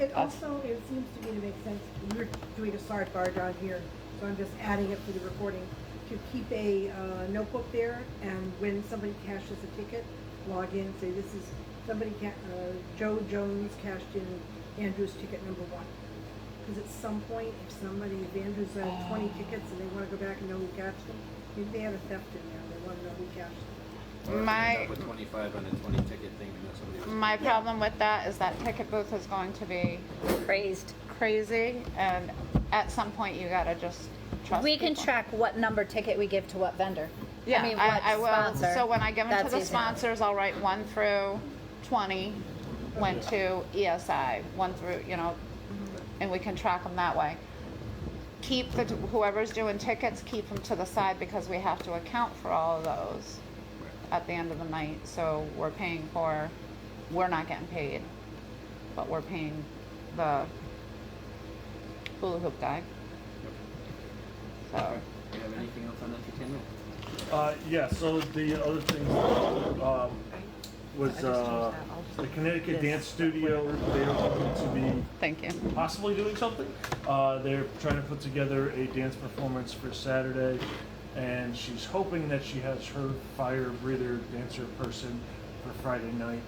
It That's- also, it seems to me to make sense, we're doing a sidebar down here, so I'm just adding it for the recording, to keep a notebook there, and when somebody cashes a ticket, log in, say this is, Joe Jones cashed in Andrew's ticket number 1. Because at some point, if Andrew's 20 tickets and they wanna go back and know who cashed them, maybe they had a theft in there, they wanna know who cashed them. Or My- end up with 25 on a 20 ticket thing, you know, somebody was. My problem with that is that ticket booth is going to be Crazed. crazy, and at some point you gotta just trust We can people. track what number ticket we give to what vendor. Yeah, I mean, what I will. sponsor. So when I give them to That's the easy. sponsors, I'll write 1 through 20, went to ESI, 1 through, and we can track them that way. Keep whoever's doing tickets, keep them to the side because we have to account for all of those at the end of the night. So we're not getting paid, but we're paying the hula hoop guy. So. Do you have anything else on entertainment? Yeah, so the other thing was the Connecticut Dance Studio. They're going to be Thank you. possibly doing something. They're trying to put together a dance performance for Saturday, and she's hoping that she has her fire breather dancer person for Friday night,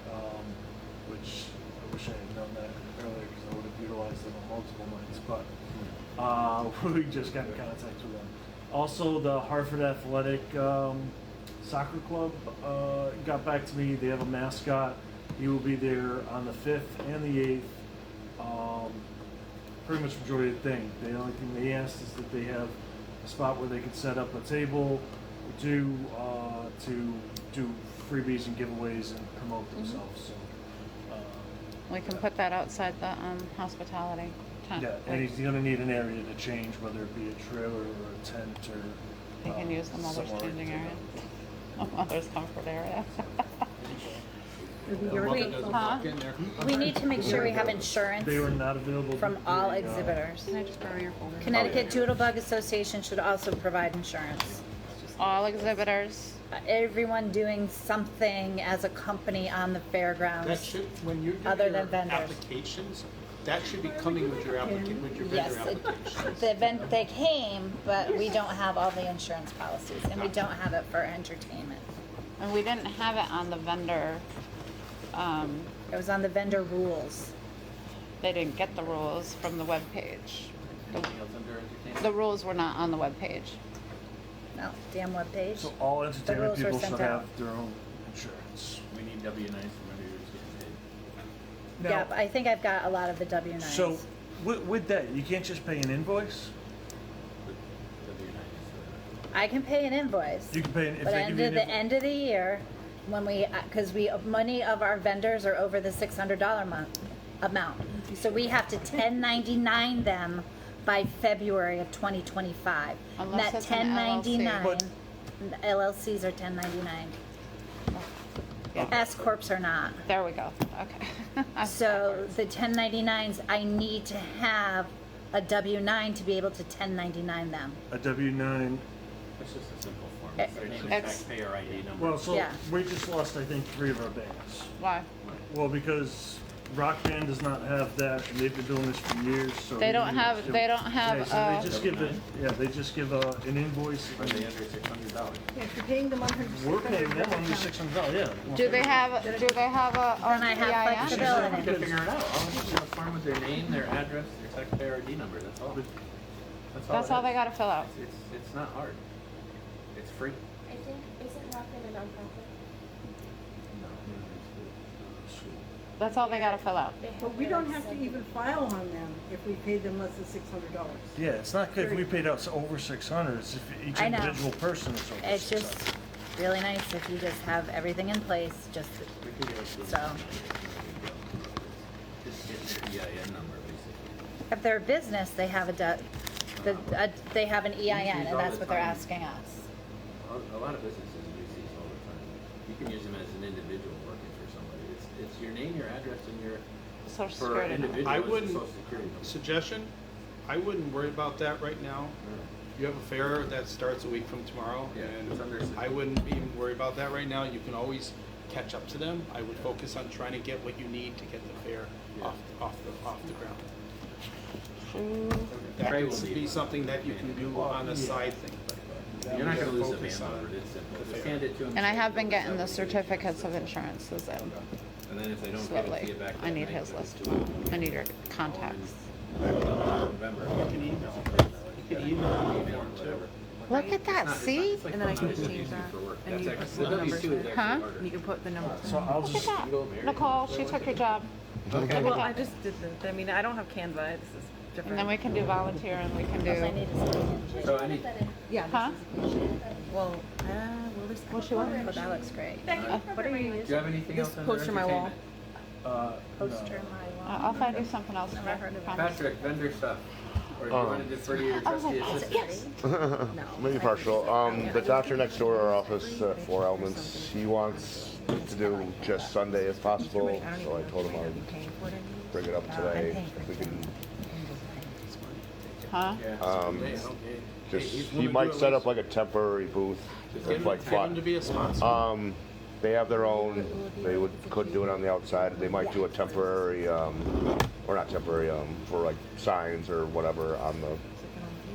which I wish I had known that earlier because I would have utilized them on multiple nights, but we just got in contact with them. Also, the Hartford Athletic Soccer Club got back to me. They have a mascot. He will be there on the 5th and the 8th. Pretty much majority of the thing. The only thing they asked is that they have a spot where they can set up a table to do freebies and giveaways and promote themselves. So, We can put that outside the hospitality tent. yeah, and he's going to need an area to change, whether it be a trailer or a tent or. You can use the mother's somewhere changing to- area. Mother's comfort area. We need to make sure we have insurance They were not available from all exhibitors. Can I just borrow your folder? Connecticut Doodlebug Association should also provide insurance. All exhibitors. Everyone doing something as a company on the That fairgrounds. should, when you're Other doing than your vendors. applications, that should be coming with your with your Yes, vendor applications. the event, they came, but we don't have all the insurance policies, and we don't have it for entertainment. And we didn't have it on the vendor. It was on the vendor rules. They didn't get the rules from the webpage. Anything else under entertainment? The rules were not on the webpage. No, damn webpage. So all entertainment rules were people sent should out. have their own insurance. We need W-9s from vendors getting paid. Now, Yeah, but I think I've got a lot of the W-9s. so with that, you can't just pay an invoice. But W-9s, I can pay an invoice. You can pay an if But they end give you of an the invoice. end of the year, when because money of our vendors are over the $600 amount. So we have to 1099 them by February of 2025. And Unless that it's an LLC. 1099, LLCs are 1099. Yeah. S corps are not. There we go. Okay. So the 1099s, I need to have a W-9 to be able to 1099 them. A W-9. It's just a simple form. It's their name and It's- taxpayer ID number. Well, so Yeah. we just lost, I think, 3 of our bands. Why? Well, because Rock Band does not have that, and they've been doing this for years. So They don't need have. to- They don't have. Yeah, so they just give they just give an invoice. Are they under $600? Yeah, if you're paying them under We're paying them under $600, $600. Yeah. Do they have? Do they have a? Then I have EIN? flexibility. We can figure it out. All they need is a form with their name, their address, their taxpayer ID number. That's all. That's all they got to fill out. It's not hard. It's free. I think, isn't Rockland a nonprofit? That's all they got to fill out. But we don't have to even file on them if we paid them less than $600. Yeah, it's not good if we paid out over 600. It's if each I know. individual person is over It's 600. just really nice if you just have everything in place, just We can go through so. Just get their EIN number. We If they're a business, they have they have an EIN, and all that's the what they're time. asking us. A lot of businesses use these all the time. You can use them as an individual working for somebody. It's your name, your address, and your Social for security number. individual. I it's a wouldn't- social security number. Suggestion, I wouldn't worry about that right now. You have a fair that starts a week from tomorrow, Yeah, and it's under- I wouldn't even worry about that right now. You can always catch up to them. I would focus on trying to get what you need to get the fair Yeah. off the ground. Pray That will would leave be it. something that you can do on a side thing. You're not going to lose a Focus band on over it. It's simple. the Just fair. hand it to them. And I have been getting the certificates of insurances in And then if they don't give it to slowly. you back, I need his list. I need your contacts. November. You can email. You can email me form too. Look at that, see? And then I can just change that. And you That's put actually, the the numbers W2 is in. actually Huh? harder. And you can put the numbers in. So I'll Look at just, that. Nicole, she took your job. Look at Well, that. I just did I mean, I don't have Canva. This is different. And then we can do volunteer and we can All I do, need is So any, Yeah. this huh? is- Well, this Well, she wanted to put that looks great. What are you do you using? have anything This else under poster my wall. entertainment? Poster my wall. I'll find you something else. Never heard of it. Patrick, vendor stuff. Or do you want to defer to your I was trustee like, assistant? yes. Maybe partial. The doctor next door to our office at 4 Elements, he wants to do just Sunday if possible, so I told him I'd bring it up today. If we can, Huh? Hey, okay. just, He's he willing to might do at set least- up like a temporary booth with like Get him to be a sponsor. They have their own. They could do it on the outside. They might do a temporary, or not temporary, for like signs or whatever on the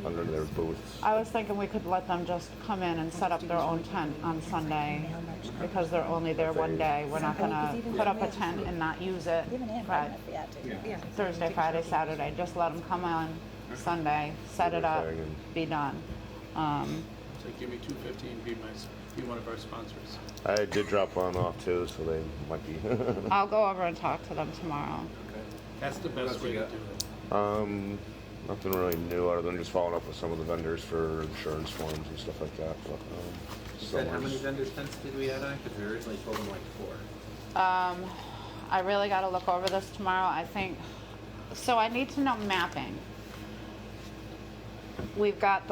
under their booths. I was thinking we could let them just come in and set up their own tent on Sunday because they're only there one day. We're not gonna put up a tent and not use it. Right. Yeah. Thursday, Friday, Saturday. Just let them come on Sunday, set it up, be done. So give me $2.15, be one of our sponsors. I did drop one off too, so they might be. I'll go over and talk to them tomorrow. That's the What best else way you to got? do it. Nothing really new other than just following up with some of the vendors for insurance forms and stuff like that. But, You so said how many much- vendors tents did we add on? Because we originally told them like 4. I really gotta look over this tomorrow. I think, so I need to know mapping. We've got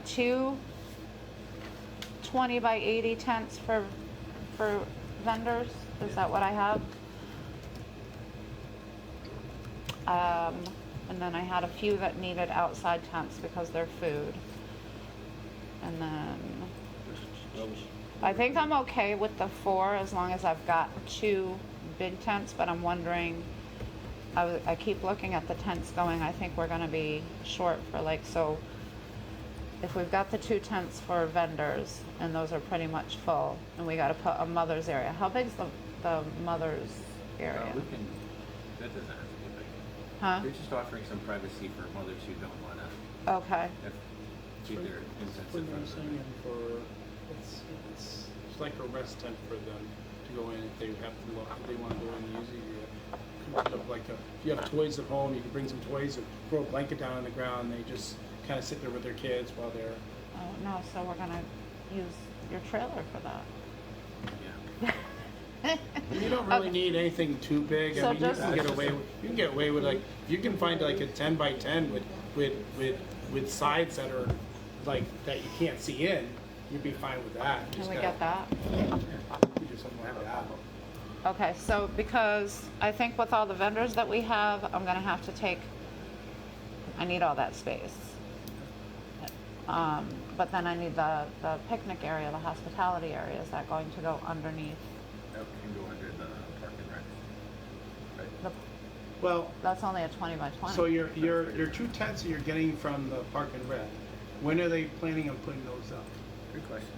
two 20 by 80 tents for vendors. Is that what I have? And then I had a few that needed outside tents because they're food. And then I think I'm okay with the 4 as long as I've got 2 big tents, but I'm wondering, I keep looking at the tents going, I think we're gonna be short for like, so if we've got the 2 tents for vendors and those are pretty much full and we gotta put a mother's area. How big's the mother's area? We can, that doesn't have to be big. Huh? You're just offering some privacy for mothers who don't want to Okay. keep their incense Put in them front of them. in for, it's like a rest tent for them to go in if they have to, if they want to go in and use it. You put up like if you have toys at home, you can bring some toys or throw a blanket down on the ground. They just kind of sit there with their kids while they're. Oh, no, so we're gonna use your trailer for that. Yeah. You don't really Okay. need anything too big. So I mean, just- you can get away with like you can find like a 10 by 10 with sides that are like that you can't see in. You'd be fine with that. Can Just we gotta get that? do something like that. Okay, so because I think with all the vendors that we have, I'm gonna have to take, I need all that space. But then I need the picnic area, the hospitality area. Is that going to go underneath? That can go under the park and rec. Right? The, Well, that's only a 20 by 20. so your 2 tents that you're getting from the Park and Rec, when are they planning on putting those up? Good question.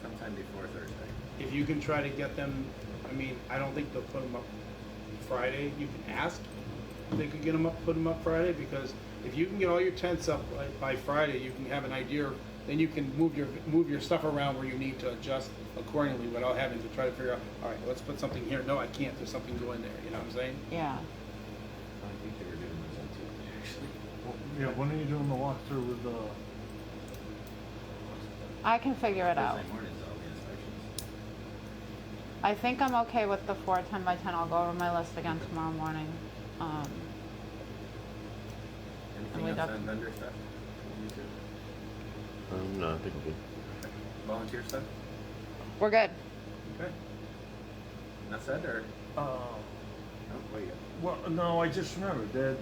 Sometime before Thursday. If you can try to get them, I mean, I don't think they'll put them up Friday. You can ask if they could get them up, put them up Friday, because if you can get all your tents up by Friday, you can have an idea. Then you can move your stuff around where you need to adjust accordingly without having to try to figure out. All right, let's put something here. No, I can't. There's something going there. You know what I'm saying? Yeah. I think they were doing those on Tuesday, actually. yeah, when are you doing the walkthrough with the? I can figure it out. Thursday morning's all the inspections. I think I'm okay with the 4 10 by 10. I'll go over my list again tomorrow morning. Anything we else got- on vendor stuff? You two? No, I think we'll be. Volunteer stuff? We're good. Okay. Enough said, or? Oh, what you Well, no, I just remembered that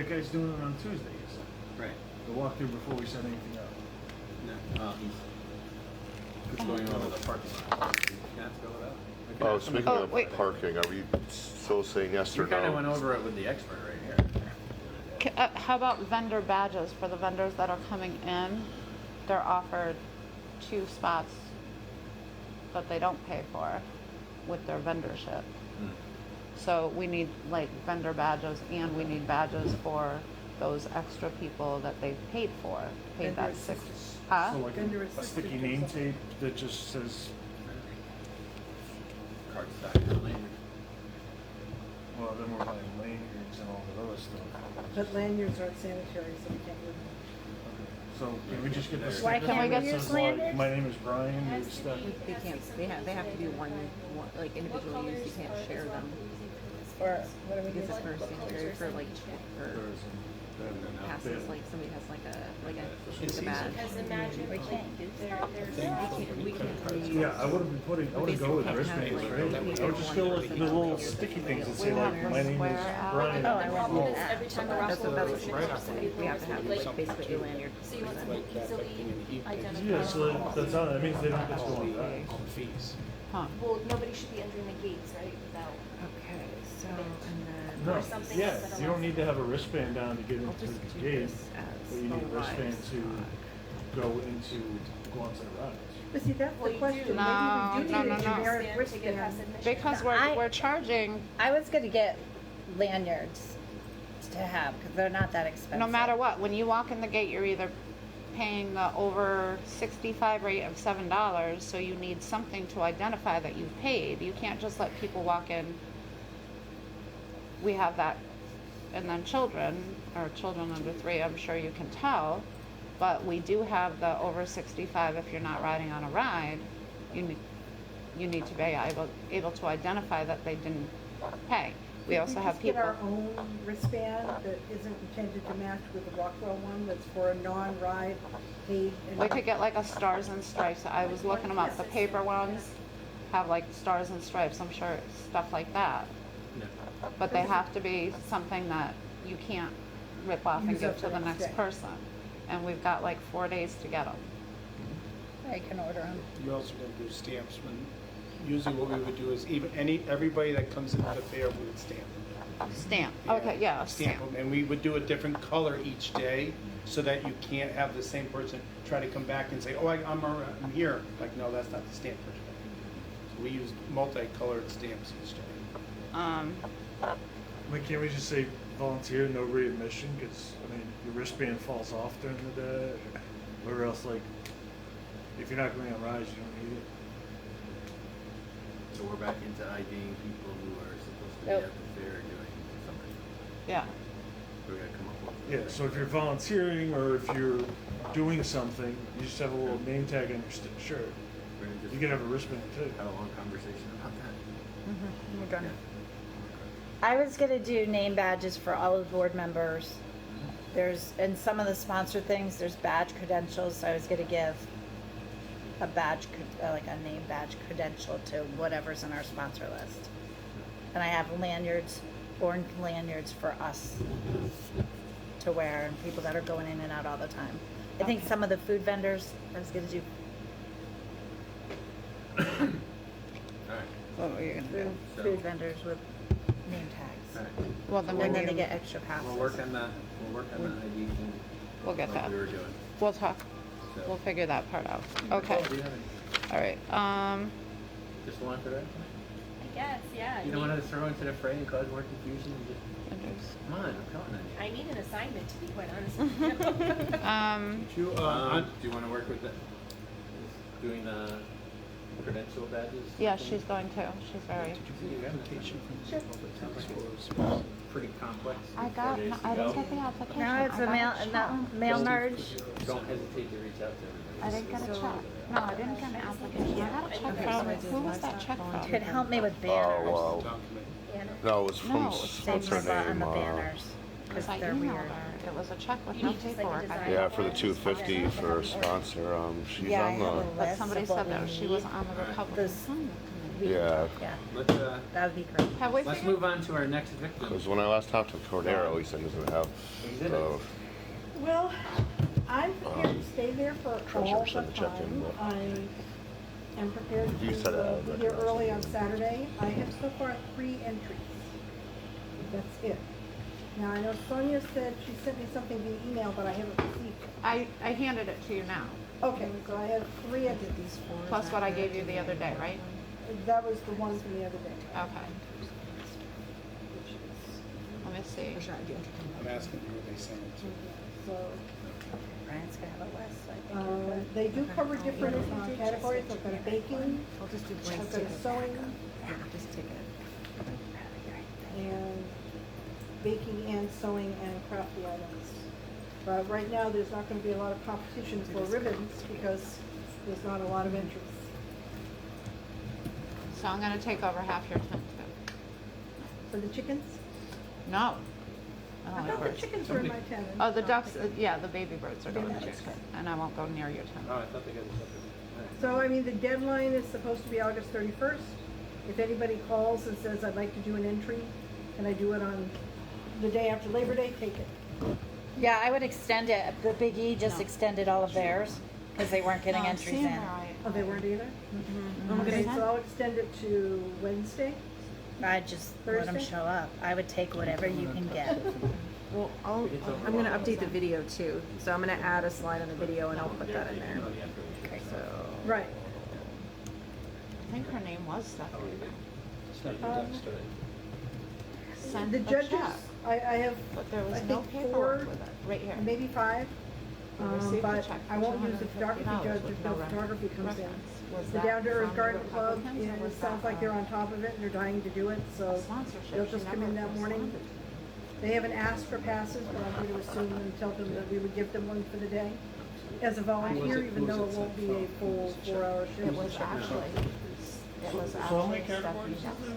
guy's doing it on Tuesday. You said. got? Right. The walkthrough before we set anything up. No, he's going over the parking lot. You have to go with that? We can Oh, ask him speaking again. of wait. parking, are we still saying yes or You kinda no? went over it with the expert right here. How about vendor badges for the vendors that are coming in? They're offered 2 spots that they don't pay for with their vendorship. Hmm. So we need like vendor badges, and we need badges for those extra people that they paid for. Paid Vendor that 6. assistance. Huh? So like Vendor a assistance sticky or name something. tape that just says, Card stock and lanyard. well, then we're buying lanyards and all that other stuff. But lanyards aren't sanitary, so we can't do them. So can we just get the Why sticker can't we that get says use like, lanyards? my name is Brian, Has and to stuff? be- They it has to can't, be they have to do something one, like What individual use, you colors can't are- share is them. Wapping using for this? Or what are we Because using? it's for What colors sanitary, are for like, sending each for passes, like somebody has like a It's badge. Because imagine, We like, can't do there's. We can't Yeah, I wouldn't be putting, I wouldn't go with Basically, wristbands, have, like, right? I would just go with the little sticky things that say We like, have my name is square out. Brian. Oh, I The want problem is that. every time a That's raffle what goes, we're it's trying to say. somebody We have to have like- like basically a lanyard. So you want something easily identifiable. Yeah, so that's not, that means they don't get to go on that. Fees. Huh. Well, nobody should be entering the gates, right, without. Okay, so, and then. No, Or something yeah, else that you don't allows- need to have a wristband down to get I'll into just the do gate, this as but you need a live wristband to stock. go onto the rides. But see, that's Well, the you question. do. Maybe we do No, need no, a no. generic Stand to get past wristband. admission. Because I- we're charging, I was gonna get lanyards to have, because they're not that expensive. no matter what, when you walk in the gate, you're either paying the over 65 rate of $7, so you need something to identify that you've paid. You can't just let people walk in. We have that, and then children, or children under 3, I'm sure you can tell, but we do have the over 65 if you're not riding on a ride. You need to be able to identify that they didn't pay. We also have Get people. our own wristband that isn't intended to match with the Rockwell one, that's for a non-ride paid. and- We could get like a stars and stripes. I was looking them up. The paper ones have like stars and stripes. I'm sure it's stuff like that. No. But they have to be something that you can't rip off and Use give up to the the next next day. person. And we've got like 4 days to get them. I can order them. You also gonna do stamps when, usually what we would do is everybody that comes into the fair, we would stamp. Stamp. Okay, yeah, a Stamp stamp. them, and we would do a different color each day, so that you can't have the same person try to come back and say, oh, I'm here. Like, no, that's not the stamp person. So we use multicolored stamps each day. Like, can't we just say volunteer, no readmission? Because, I mean, your wristband falls off during the day, or else, like, if you're not going on rides, you don't need it. So we're back into IDing people who are supposed to be Nope. at the fair doing something. Yeah. We gotta come up with. Yeah, so if you're volunteering, or if you're doing something, you just have a little name tag on your shirt. We're gonna just You can have a wristband, too. have a long conversation about that. We're done. Yeah. I was gonna do name badges for all of the board members. There's, in some of the sponsor things, there's badge credentials, so I was gonna give a badge, like a name badge credential to whatever's in our sponsor list. And I have lanyards, orange lanyards for us to wear, and people that are going in and out all the time. I think some of the food vendors, I was gonna do Alright, What were you gonna do? food vendors with name tags. alright. Well, then And we then they need, get extra passes. We'll work on that, ID thing. We'll get like that. we were doing. We'll talk. So. We'll figure that part out. Okay. Do you have any, All right. just one for that? I guess, yeah. You don't wanna throw into the fray and cause more confusion and just, Vendors. come on, I'm counting on you. I need an assignment, to be quite honest with you. Do you wanna work with that? Doing the credential badges? Yeah, she's going to. She's very. Pretty complex. I got. No, I didn't get the application. Now it's I a got mail, check. no, mail merge. Don't hesitate to reach out to everybody. I didn't get a check. No, I didn't get an application. I got a check from. Who was that check from? Could help me with Oh, banners. wow. No, it was from, No, it's what's Save her my butt on name? the banners, because I they're emailed weird. her. It was a check with You no need just like a paperwork. design. Yeah, for the 250 for a sponsor. She's Yeah, I on have a the. But list somebody of what said we that she need. was on the Republican This- Climate We can Yeah. talk, yeah, Let's that would be great. Have we let's figured- move on to our next victim. Because when I last talked to Cordero, he said he doesn't have. Exhibits. Well, I'm prepared to stay there for Treasurer all the sent a check in, time. but- I am prepared You said to it, be here early on Saturday. I have so far 3 entries. That's it. Now, I know Sonia said she sent me something via email, but I haven't received it. I handed it to you now, Okay, so I have 3 entries. plus what I gave you the other day, right? That was the one from the other day. Okay. Let me see. I'm asking you what they sent it to. So, Brian's gonna have a list, so I think you're good. they do cover different categories. I've got baking, I'll just do blank I've got ticket. sewing, Yeah, just ticket. and baking and sewing and crafty items. But right now, there's not gonna be a lot of competition for ribbons because there's not a lot of entries. So I'm gonna take over half your time too. For the chickens? No. I I don't like thought the birds. chickens were in my tent. Oh, the ducks, yeah, the baby birds are going to chicken, and I won't go near your tent. Oh, I thought they got a separate. So, I mean, the deadline is supposed to be August 31st. If anybody calls and says, I'd like to do an entry, can I do it on the day after Labor Day, take it. Yeah, I would extend it. The Big E just extended all of theirs because they weren't getting No, I'm entries seeing in. where I- Oh, they weren't either? Mm-hmm. Okay, so I'll extend it to Wednesday. I'd just let them Thursday? show up. I would take whatever you can get. Well, I'm gonna update the video too. So I'm gonna add a slide on the video and I'll put that in there. So. Right. I think her name was Stephanie. Sent The judges, check, I have, but there was I no think paperwork 4, with it, right here. maybe 5. We received a But check I for won't use the photography $250 judge with if no no photography comes in. reference. Was The that Down to Earth from Garden the Club, Republicans, or it was sounds that like they're on top of it and they're dying to do it, so sponsorship? they'll She just come never in that morning. responded. They haven't asked for passes, but I'm going to assume and tell them that we would give them one for the day as a volunteer, even though it won't be a full 4-hour shift. It was actually So many categories? Stephanie.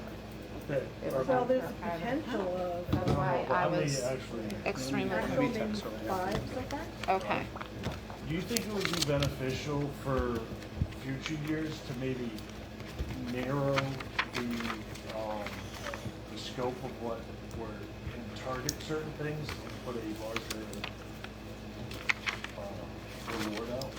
Okay. It was Well, on there's her a private potential account. of, That's why I How many was actually? extremely actually maybe text over here. 5 so far. okay. Do you think it would be beneficial for future years to maybe narrow the scope of what we're can target certain things and put a larger reward out?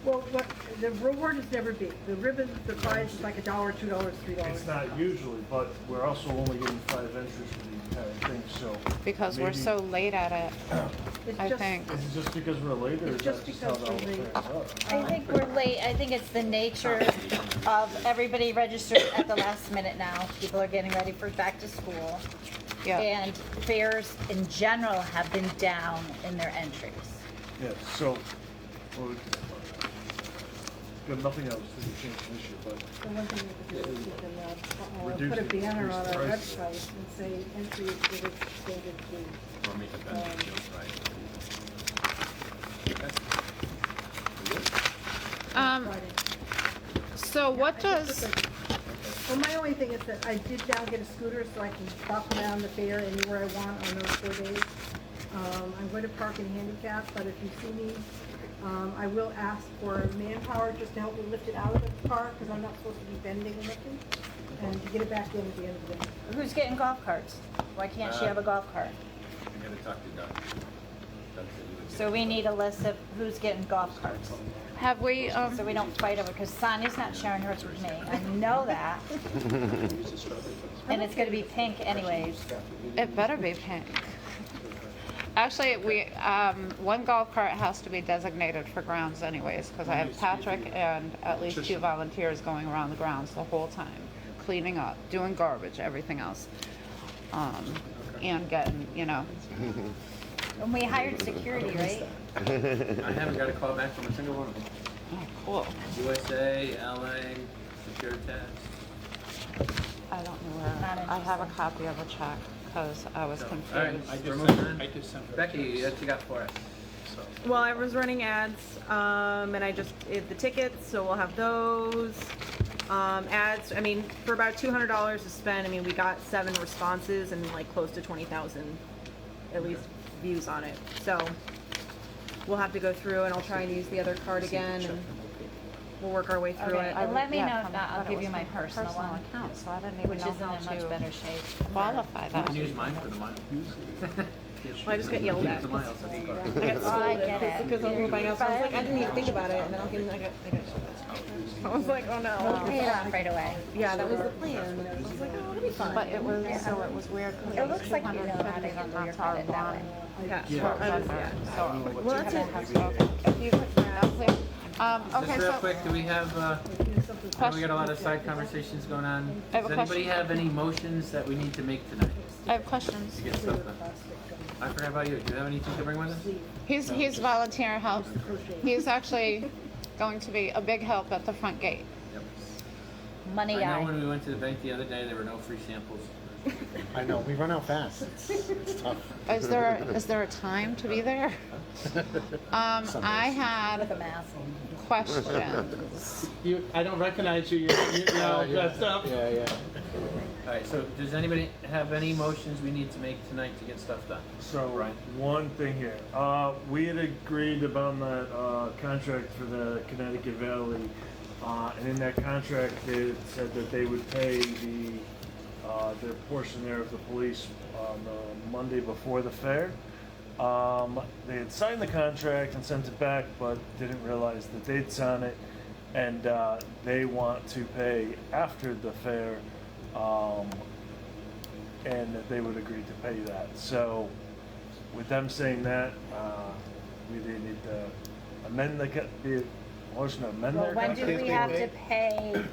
Well, what, the reward is never big. The ribbon, the prize is like $1, $2, $3. It's not usually, but we're also only getting 5 entries for the entire thing, so. Because we're maybe- so late at it, It's I just- think. Is it just because we're late, or It's is just that just how because the we're whole late. thing is up? I think we're late. I think it's the nature of everybody registered at the last minute now. People are getting ready for back to school. Yeah. And fairs in general have been down in their entries. Yeah, so, well, got nothing else to change the issue, but The one thing we could do is we can Reduce put a it, banner increase on the our prices. website and say entry exhibit stated to. Or make a vendor deal, right? Friday. So what does, Well, my only thing is that I did now get a scooter so I can bop around the fair anywhere I want on those 4 days. I'm going to park in handicap, but if you see me, I will ask for manpower just to help me lift it out of the car because I'm not supposed to be bending and lifting, and to get it back in at the end of the day. Who's getting golf carts? Why can't she have a golf cart? I gotta talk to Doug. Doug said he would get So it. we need a list of who's getting golf carts. have we, So we don't fight over, because Sonia's not sharing hers with me. I know that. And it's gonna be pink anyways. it better be pink. Actually, one golf cart has to be designated for grounds anyways, because I have Patrick and at least 2 volunteers going around the grounds the whole time, cleaning up, doing garbage, everything else. And getting, And we hired security, right? I haven't got a call back from a single one of them. oh, cool. USA, LA, Securitas. I don't know where, I have a copy of a check, because I was So, confused. all right, I we're just moving sent, on. I just sent her. Becky, what you got for us? Well, I was running ads, and I just did the tickets, so we'll have those. Ads, I mean, for about $200 to spend, I mean, we got 7 responses and like close to 20,000, at least views on it. So we'll have to go through, and I'll try and use the other card again, and we'll work our way through Okay, it. and let me know Yeah, if not, I'll but it give was you my from her personal one, account, so I didn't even which know is in how a much to better shape. qualify You that. can use mine for the miles. Well, I just got yelled at. The miles, that's fine. I got Oh, I scolded get it. because I was buying else. I was like, I didn't even think about it, and then I got I was like, oh We'll no. pay it off right away. Yeah, that was the plan. I was like, oh, it'll be fine. But it was, so it was weird. 'cause It looks like you know how to 250 handle and your that's our credit that way. bond. Yeah, Yeah. I was, yeah. So, Well, that's it. if you could, that's it. Okay, Just real so, quick, do we have, I know we got a lot of side conversations going on. I have Does a anybody question. have any motions that we need to make tonight I have questions. to get stuff done? I forgot about you. Do you have anything to bring with us? He's volunteer help. He's actually going to be a big help at the front gate. Yep. Money I know guy. when we went to the bank the other day, there were no free samples. I know, we run out fast. It's tough. Is there a time to be there? I With a had mask. questions. I don't recognize you, you're all dressed up. Yeah, yeah. All right, so does anybody have any motions we need to make tonight to get stuff done? So, Brian? one thing here, we had agreed upon that, contract for the Connecticut Valley, and in that contract, it said that they would pay their portion there of the police on the Monday before the fair. They had signed the contract and sent it back, but didn't realize that they'd sign it, and, they want to pay after the fair, and that they would agree to pay that. So, with them saying that, we did need to amend the motion to amend Well, their when do contract. we have to pay?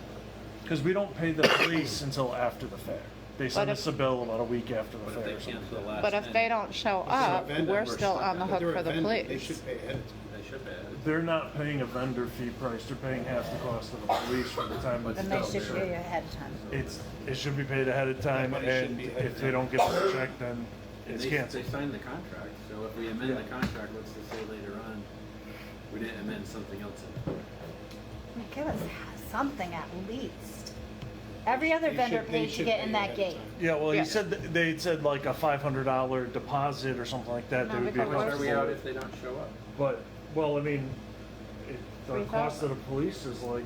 Because we don't pay the police until after the fair. They send if- us a bill about a week after the But fair. if or they something. cancel the last But if minute, they don't show up, we're still on the hook for the They police. should pay ahead of time. they should pay it. They're not paying a vendor fee price. They're paying half the cost of the police for the time it's Then they done. should So pay you ahead of time. it should be paid ahead of time, Everybody should and be ahead of if they time. don't give us a check, then And it's they canceled. signed the contract, so if we amend the Yeah. contract, what's to say later on, we didn't amend something else in it? Give us something at least. Every other They vendor should- they pays to should get pay in ahead that of gate. time. Yeah, well, Yeah. he said they'd said like a $500 deposit or something like that. No, they would be because How much are we comfortable out with. if they don't show up? But well, I mean, the 3,000? cost of the police is like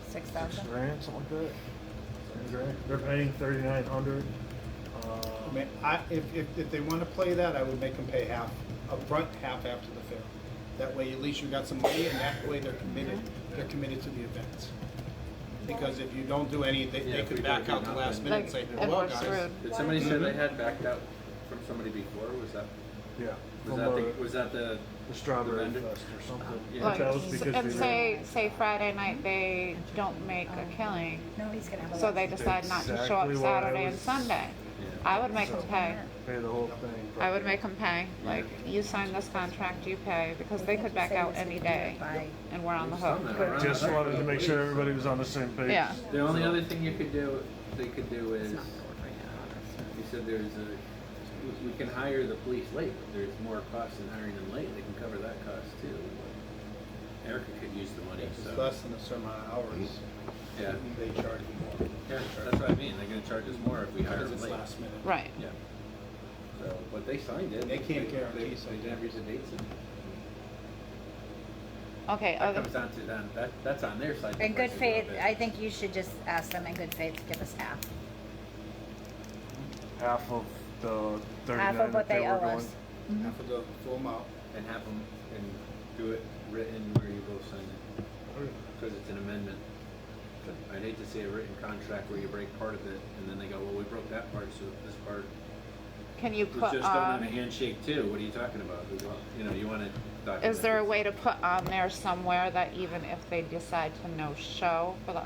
6,000. $6,000, something like that. $7,000. They're paying $3,900. I mean, if they wanna play that, I would make them pay half upfront, half after the fair. That way, at least you got some money, and that way they're committed to the events. Because if you don't do any, Yeah, they if we could back don't out do the last nothing. minute and say, And well, we're guys. screwed. Did somebody say they had backed out from somebody before? Was that Yeah, was from that the the Strawberry vendor? Fest or something. Yeah. Like, That was because and they say Friday night they don't make a killing, No, he's gonna have a so lot. they decide not to show up Exactly what I Saturday and was- Sunday. Yeah. I would make them pay. pay the whole thing. I would make them pay. Like, you sign this contract, you pay, because they could back out any day, and we're on the hook. Just wanted to make sure everybody was on the same page. Yeah. The only other thing you could do, they could do is, you said there's we can hire the police late, but there's more cost in hiring them late, they can cover that cost too. Erica could use the money, If so. it's less than a certain amount of hours, Yeah, they charge you more. yeah, that's what I mean, they're gonna charge us more if we hire Because them it's late. last minute. Right. Yeah. So, but they signed it. They can't guarantee They something. never use the dates in. Okay, That comes down to them, that's on their side. the In good price is a faith, little bit. I think you should just ask them in good faith to give us half. Half of the 39 Half of what that they were owe going. us. Half of the full amount. And have them, and do it written where you both sign it, because it's an amendment. I'd hate to see a written contract where you break part of it, and then they go, well, we broke that part, so this part can you was put just done on a on, handshake too, what are you talking about? You know, you wanna document. is there a this. way to put on there somewhere that even if they decide to no show for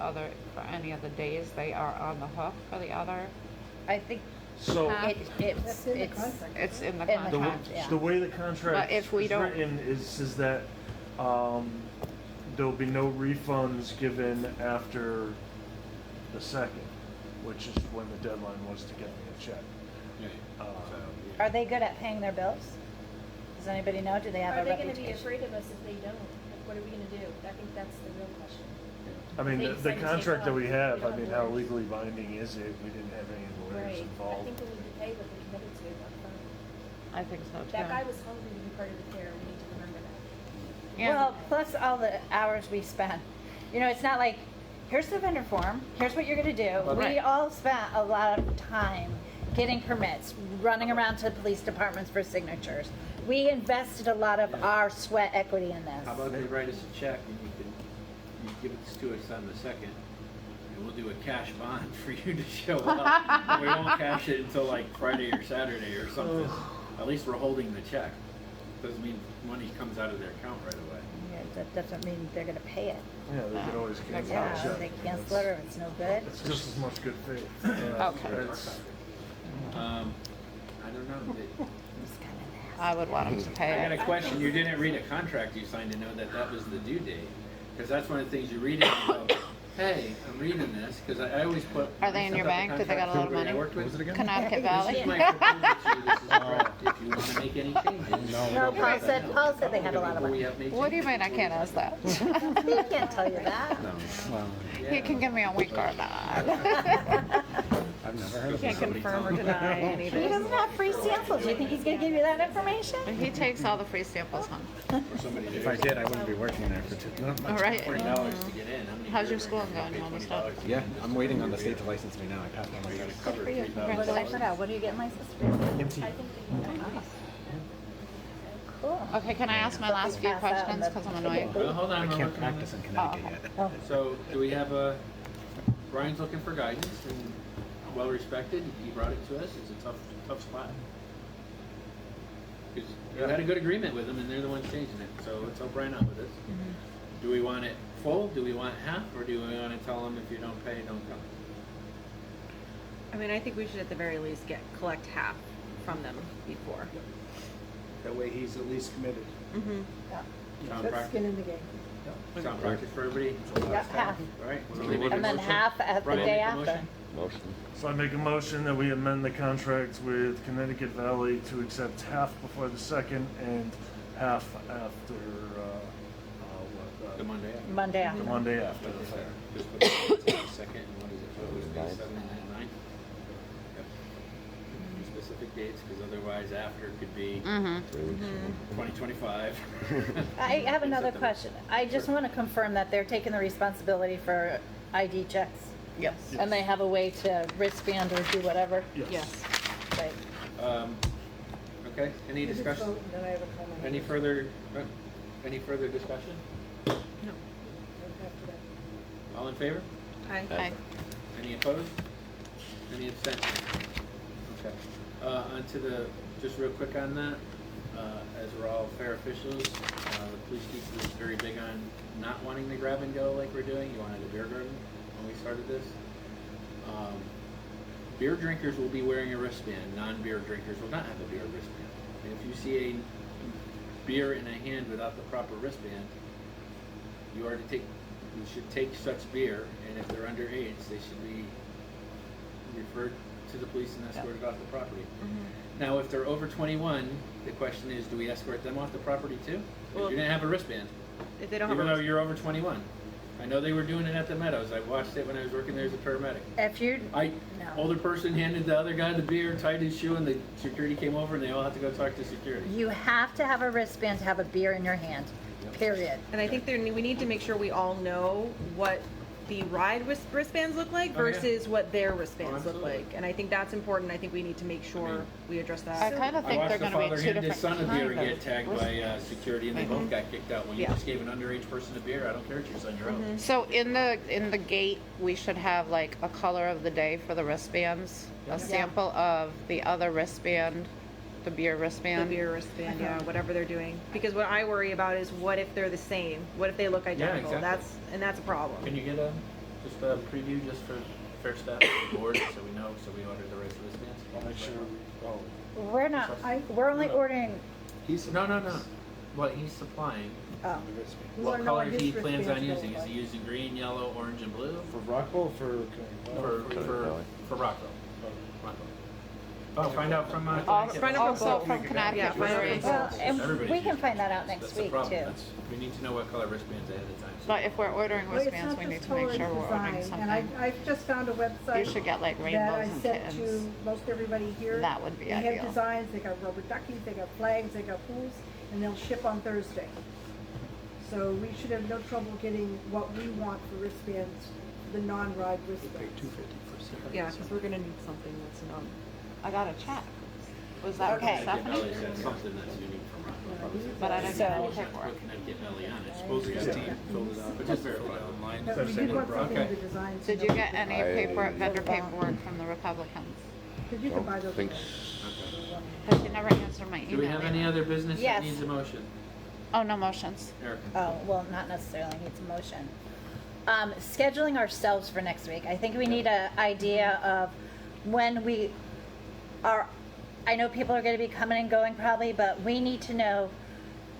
any of the days, they are on the hook for the other? I think So That's in the contract. It's in the In the the, contract. yeah. the way the contract But if we is don't- written is that there'll be no refunds given after the 2nd, which is when the deadline was to get me a check. Yeah, Uh, so, Are they good at paying their bills? Does anybody know? Do they have Are a they gonna be reputation? afraid of us if they don't? Like, what are we gonna do? I think that's the real question. I mean, They the decide to take contract that off, we have, they don't I mean, have how lawyers. legally binding is it? We didn't have any lawyers Right. I involved. think we need to pay what they committed to upfront. I think so too. That guy was hungry to be part of the fair, we need to remember that. Yeah. Well, plus all the hours we spent. You know, it's not like, here's the vendor form, here's what you're gonna do. Right. We all spent a lot of time getting permits, running around to police departments for signatures. We invested a lot of our sweat equity in this. How about they write us a check and you give it to us on the 2nd, and we'll do a cash bond for you to show up. And we won't cash it until like Friday or Saturday or something. At least we're holding the check. Doesn't mean money comes out of their account right away. Yeah, that doesn't mean they're gonna pay it. Yeah, they can always cancel Yeah, the check. they cancel it or it's no good. It's just as much good faith. Okay. It's- I don't know. It's kind of I would want them to pay I got it. a question. You didn't read a contract you signed to know that that was the due date. Because that's one of the things you read it and go, hey, I'm reading this. Because I always put. Are they in your bank? Do they got a lot of money? I worked with. What was it again? Connecticut This Valley. is my proposal to you. This is correct. If you want to make any changes. No, Paul said they had a lot of money. What do you mean I can't ask that? He can't tell you that. No. Well, He can give me a week or not. I've never heard of Can't it. confirm or deny He anything. doesn't have free samples. Do you think he's gonna give you that information? He takes all the free samples home. If I did, I wouldn't be working there for two. No, All right. $40 to get in. How many How's your beer schooling drinkers going? You pay almost $20 up? to Yeah, get in? I'm waiting on the state to license me now. I passed my You gotta license. cover for you. $3,000. What did I put out? What are you getting licensed for? MT. Cool. Okay, can I ask my last few Pass out questions and because I'm the- annoyed? Well, hold on. I we're can't working on practice it. in Connecticut yet. Oh. So, do we have a, Brian's looking for guidance and well respected. He brought it to us. It's a tough spot. Because you had a good agreement with them and they're the ones changing it. So let's help Brian out with this. Do we want it full? Do we want half? Or do we want to tell them if you don't pay, don't come? I mean, I think we should at the very least collect half from them before. That way he's at least committed. Mm-hmm. Sound That's practice? skin in the game. Sound practice for everybody? Yeah, half. All right. somebody make a And then motion. half at the Brian, day make a after. motion? Motion. So I make a motion that we amend the contract with Connecticut Valley to accept half before the 2nd and half after, The Monday after. Monday the after. Monday after the fair. Just put it on the second, and what is it, so it was May 7th and 9th? Yep. Specific dates, because otherwise after could be Mm-hmm. 2025. I have another question. I just want to confirm that they're taking the responsibility for ID checks. Yes. And they have a way to wristband or do whatever. Yes. Right. Okay, any You just discussion? vote, and then I have a comment. Any further discussion? No. After that. All in favor? Hi. Any opposed? Any abstentions? Okay. On to the, just real quick on that, as we're all fair officials, the police chief was very big on not wanting the grab and go like we're doing. You wanted a beer garden when we started this. Beer drinkers will be wearing a wristband. Non-beer drinkers will not have a beer wristband. And if you see a beer in a hand without the proper wristband, you should take such beer, and if they're underage, they should be referred to the police and escorted off the property. Now, if they're over 21, the question is, do we escort them off the property too? If Well, you didn't have a wristband, If they don't have even though a, you're over 21. I know they were doing it at the Meadows. I watched it when I was working there as a paramedic. If you're, I no. older person handed the other guy the beer, tied his shoe, and the security came over, and they all had to go talk to security. You have to have a wristband to have a beer in your hand, period. and I think we need to make sure we all know what the ride wristbands look like Oh, yeah. versus what their wristbands look absolutely. like. And I think that's important. I think we need to make sure we address I that. kind of I think watched they're the going to father be two hand his different son a beer kind and of get tagged by security, and they both got kicked out. When you Yeah. just gave an underage person a beer, I don't care if your son, you're out. So in the gate, we should have like a color of the day for the wristbands, a sample of the other wristband, the beer The wristband. beer wristband, yeah, whatever they're doing. Because what I worry about is what if they're the same? What if they look identical? exactly. That's a problem. Can you get just a preview just for fair staff board so we know, so we order the right wristbands? I'll make sure. Oh, We're not, we're only ordering, No. What he's supplying, oh, We what wanna know color what his he plans on wristbands using. look Is he using green, yellow, orange, and blue? for Rockwell, for For Rockville. Rockville. Oh, find out from, Also from Connecticut Yeah, find out Brewery. from Well, and Everybody's we can using find that it. out next That's the week problem. too. That's- we need to know what color wristbands ahead of time. so- But if we're ordering Well, it's wristbands, not we need just to make color sure we're ordering design, and something. I've just found a website. You should get like that rainbows I and sent kittens. to most everybody here. That would be They ideal. have designs, they got rubber duckies, they got flags, they got pools, and they'll ship on Thursday. So we should have no trouble getting what we want for wristbands, the non-ride wristbands. Yeah, because we're gonna need something that's I got a check. Was that Okay. from Connecticut Valley Stephanie? said something that's unique from Rockland. But I didn't get any So- paperwork. Put Connecticut Valley on it. Supposed to be filled it out, but just verify online. But we did want something Okay. with the designs. Did you get any I- vendor paperwork from the Republicans? Because you can buy those. Think online. Because you never answered my email. Do we have any other business that Yes. needs a motion? Oh, no motions. Erica? Oh, well, not necessarily needs a motion. Scheduling ourselves for next week. I think we need an idea of when we are, I know people are going to be coming and going probably, but we need to know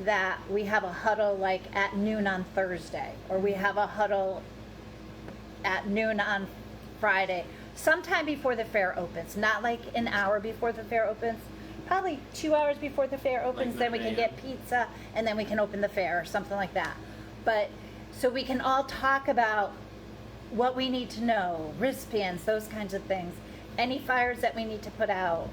that we have a huddle like at noon on Thursday, or we have a huddle at noon on Friday, sometime before the fair opens, not like an hour before the fair opens, probably 2 hours before the fair opens, then we 9 can get pizza, and then we can open the fair, or something like that. But, so we can all talk about what we need to know, wristbands, those kinds of things. Any fires that we need to put out,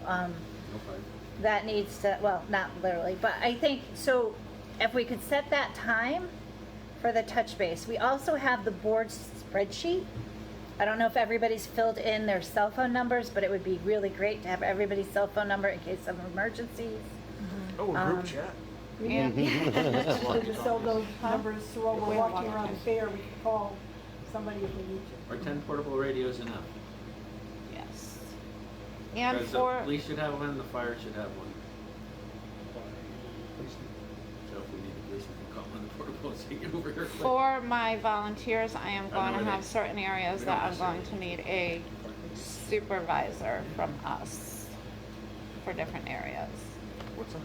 that needs to, well, not literally, but I think, so if we could set that time for the touch base. We also have the board spreadsheet. I don't know if everybody's filled in their cell phone numbers, but it would be really great to have everybody's cell phone number in case of emergencies. Oh, group chat. We Yeah. need to sell those numbers, so while we're walking around the fair, we can call somebody if we need to. Or 10 portable radios enough? Yes. And Because for, the police should have one and the fire should have one. So if we need the police, we can call on the portable and take it over here. for my volunteers, I am I going know to it have is. certain areas We that don't I'm going to need a supervisor from us for different areas. What's up?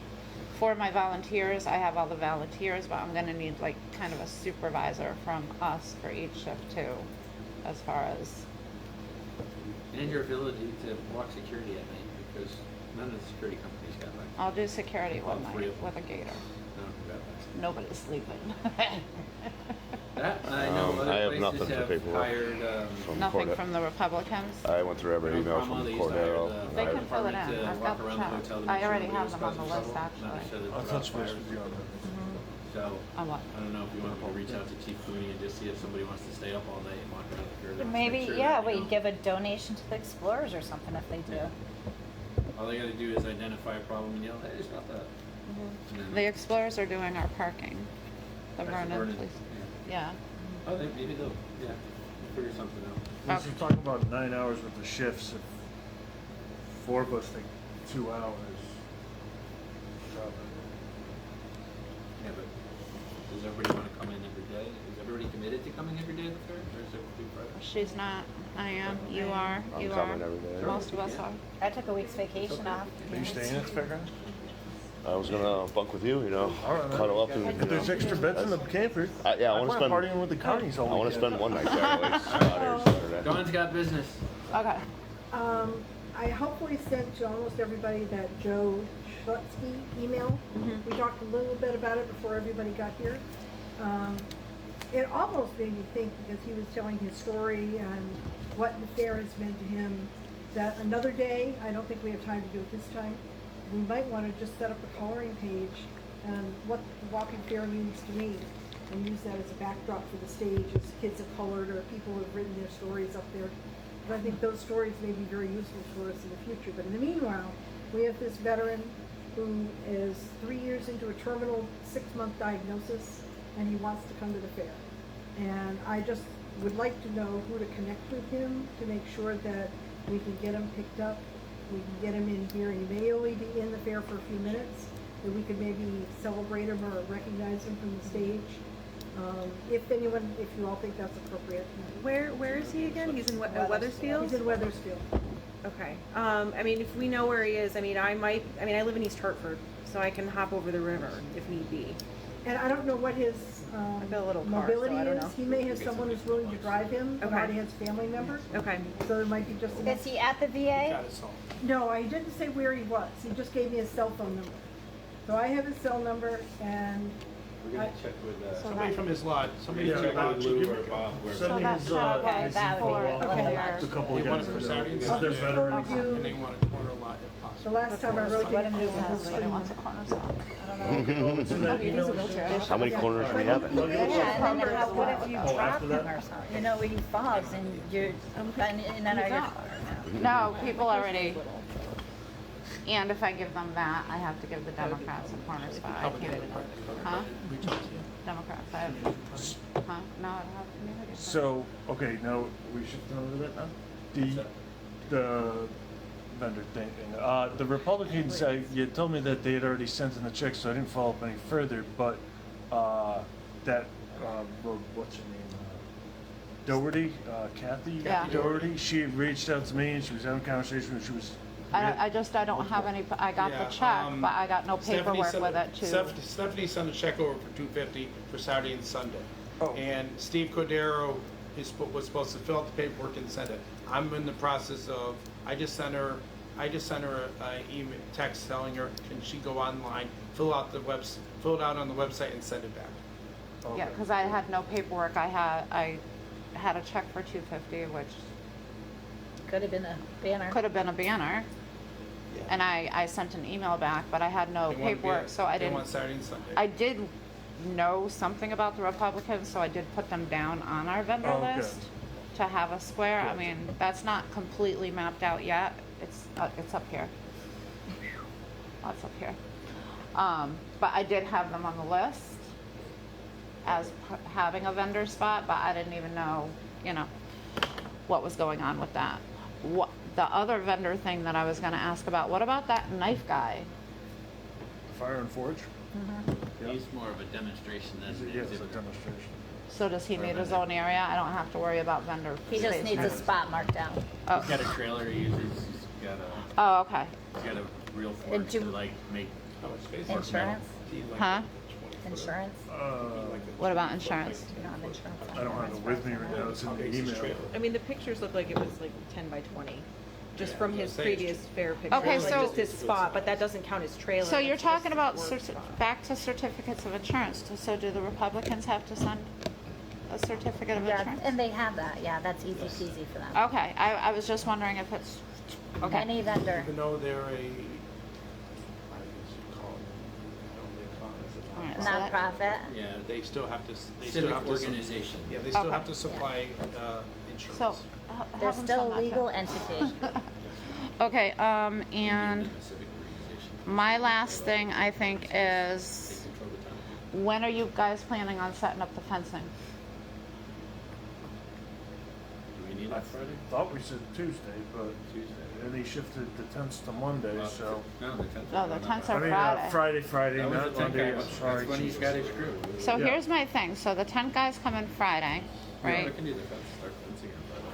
For my volunteers, I have all the volunteers, but I'm gonna need like kind of a supervisor from us for each shift too, as far as, And your ability to walk security at night, because none of the security companies got like, I'll do security one All night three of them. with a gator. no, got like. Nobody's sleeping. That, I know I have other nothing places for have paperwork. hired, from Nothing Corda- from the Republicans. I went through every email from Cordero. They Fire can fill it department in. to I've walk got the around the check. hotel to I make sure already nobody have was them on the causing list, trouble, not actually. necessarily I put thought out supposed to fires. be on there. So, On what? I don't know if you want me to reach out to Chief Cooney and just see if somebody wants to stay up all night and walk around the fair. Just Maybe, make sure yeah, that, you we know, give a donation to the Explorers or something if they do. Yeah. All they gotta do is identify a problem and yell, hey, stop that. And then The Explorers are doing our parking. The that's Vernon Vernon, police. yeah. Yeah. Oh, maybe they'll, yeah, figure something out. Let's just talk about 9 hours with the shifts. If 4 of us think 2 hours. Yeah, but does everybody wanna come in every day? Is everybody committed to coming every day to the fair, or is it Big Friday? She's not. I am. You are. I'm You are. coming every day. Most of us are. I took a week's vacation off. Are you staying at the fairgrounds? I was gonna bunk with you, All right, man. cuddle up and, If there's extra beds in the camper. yeah, I wanna spend, partying with the carnies all I wanna weekend. spend one night there, like Saturday. Dawn's got business. Okay. I hopefully sent to almost everybody that Joe Schlutsky email. We talked a little bit about it before everybody got here. It almost made me think, because he was telling his story and what the fair has meant to him, that another day, I don't think we have time to do it this time, we might want to just set up a coloring page and what the Wapping Fair means to me, and use that as a backdrop for the stage as kids have colored or people have written their stories up there. But I think those stories may be very useful for us in the future. But in the meanwhile, we have this veteran who is 3 years into a terminal 6-month diagnosis, and he wants to come to the fair. And I just would like to know who to connect with him to make sure that we can get him picked up, we can get him in here. He may only be in the fair for a few minutes, that we could maybe celebrate him or recognize him from the stage. If you all think that's appropriate. Where is he again? He's in Weathersfield? He's in Weathersfield. Okay. I mean, if we know where he is, I live in East Hartford, so I can hop over the river if need be. And I don't know what his I've got a little car, mobility so I don't is. know. He may have someone who's willing to drive him, and Okay. already has family members. Okay. So there might be just enough. Is he at the He VA? got his own. No, I didn't say where he was. He just gave me his cell phone number. So I have his cell number, and We're gonna check with, Somebody from his lot, somebody Yeah, check about out you. Lou or Bob. Send So me that's his, okay, his that info would- on okay. the couple They of want guys it for that Saturday and they're Sunday. veterans. And they want a corner lot if the possible. last time I wrote What him, if it he has, was somebody wants a corner stop? It's in that email. How many corners do we have? Yeah, and then how, what if you Oh, drop after him that? or something? You know, he falls and you're, and then I No, people already. And if I give them that, I have to give the Democrats a corner spot. I can't. Huh? Reach out to you. Democrats, I have. Huh? No, I don't have community. So, okay, now we shifting over to that now? The vendor thing. The Republicans, you told me that they had already sent in the check, so I didn't follow up any further, but, that, what's her name? Doherty, Kathy Yeah. Doherty, she had reached out to me and she was having a conversation and she was. I don't have any, I got the Yeah, check, but I got no Stephanie paperwork sent- with it too. Stephanie sent a check over for $250 for Saturday and Sunday. Oh. And Steve Cordero was supposed to fill out the paperwork and send it. I'm in the process of, I just sent her an email, text telling her, can she go online, fill it out on the website and send it back. Yeah, because I had no paperwork. I had a check for $250, which could have been a banner. could have been a banner. Yeah. And I sent an email back, but I had no They want paperwork, so I They didn't. want Saturday and Sunday. I did know something about the Republicans, so I did put them down on our vendor Oh, okay. list to have a square. I Gotcha. mean, that's not completely mapped out yet. It's up here. That's up here. But I did have them on the list as having a vendor spot, but I didn't even know, what was going on with that. What the other vendor thing that I was going to ask about? What about that knife guy? Fire and Forge? he's more of a demonstration than an Yeah, it's a exhibit. demonstration. So does he need his own area? I don't have to worry about vendor. He just space. needs a spot marked out. Oh. He's got a trailer he uses, he's got Oh, okay. a real And forge do- to like make. How much space? Insurance? Huh? Insurance? What about insurance? You don't have insurance. I don't have it with me right now, it's in the email. I mean, the pictures look like it was like 10 by 20, just Yeah, from I his was saying previous fair picture. Okay, like so- just his spot, but that doesn't count as trailer. So you're that's just talking about work spot. back to certificates of insurance. So do the Republicans have to send a certificate of Yeah, insurance? and they have that, yeah, that's easy peasy for them. Okay, I was just wondering if it's, okay. Any vendor. Even though they're I guess you call it, they call it All right, so that- Nonprofit. Yeah, they still have to, Civic organization. Yeah, they still Okay. have to supply insurance. So, They're have them still a send that legal to- entity. Okay, and A civic organization. my last thing I think is, They control the town. when are you guys planning on setting up the fencing? Do we need I it Friday? thought we said Tuesday, but Tuesday. and he shifted the tents to Monday, so. No, the 10th. No, the 10th are I mean, Friday, That was not the 10 Monday, guy. I'm sorry. That's when he's got his crew. So Yeah. here's my thing. So the tent guys come in Friday, Yeah, I right? can do the fence, start fencing on Friday.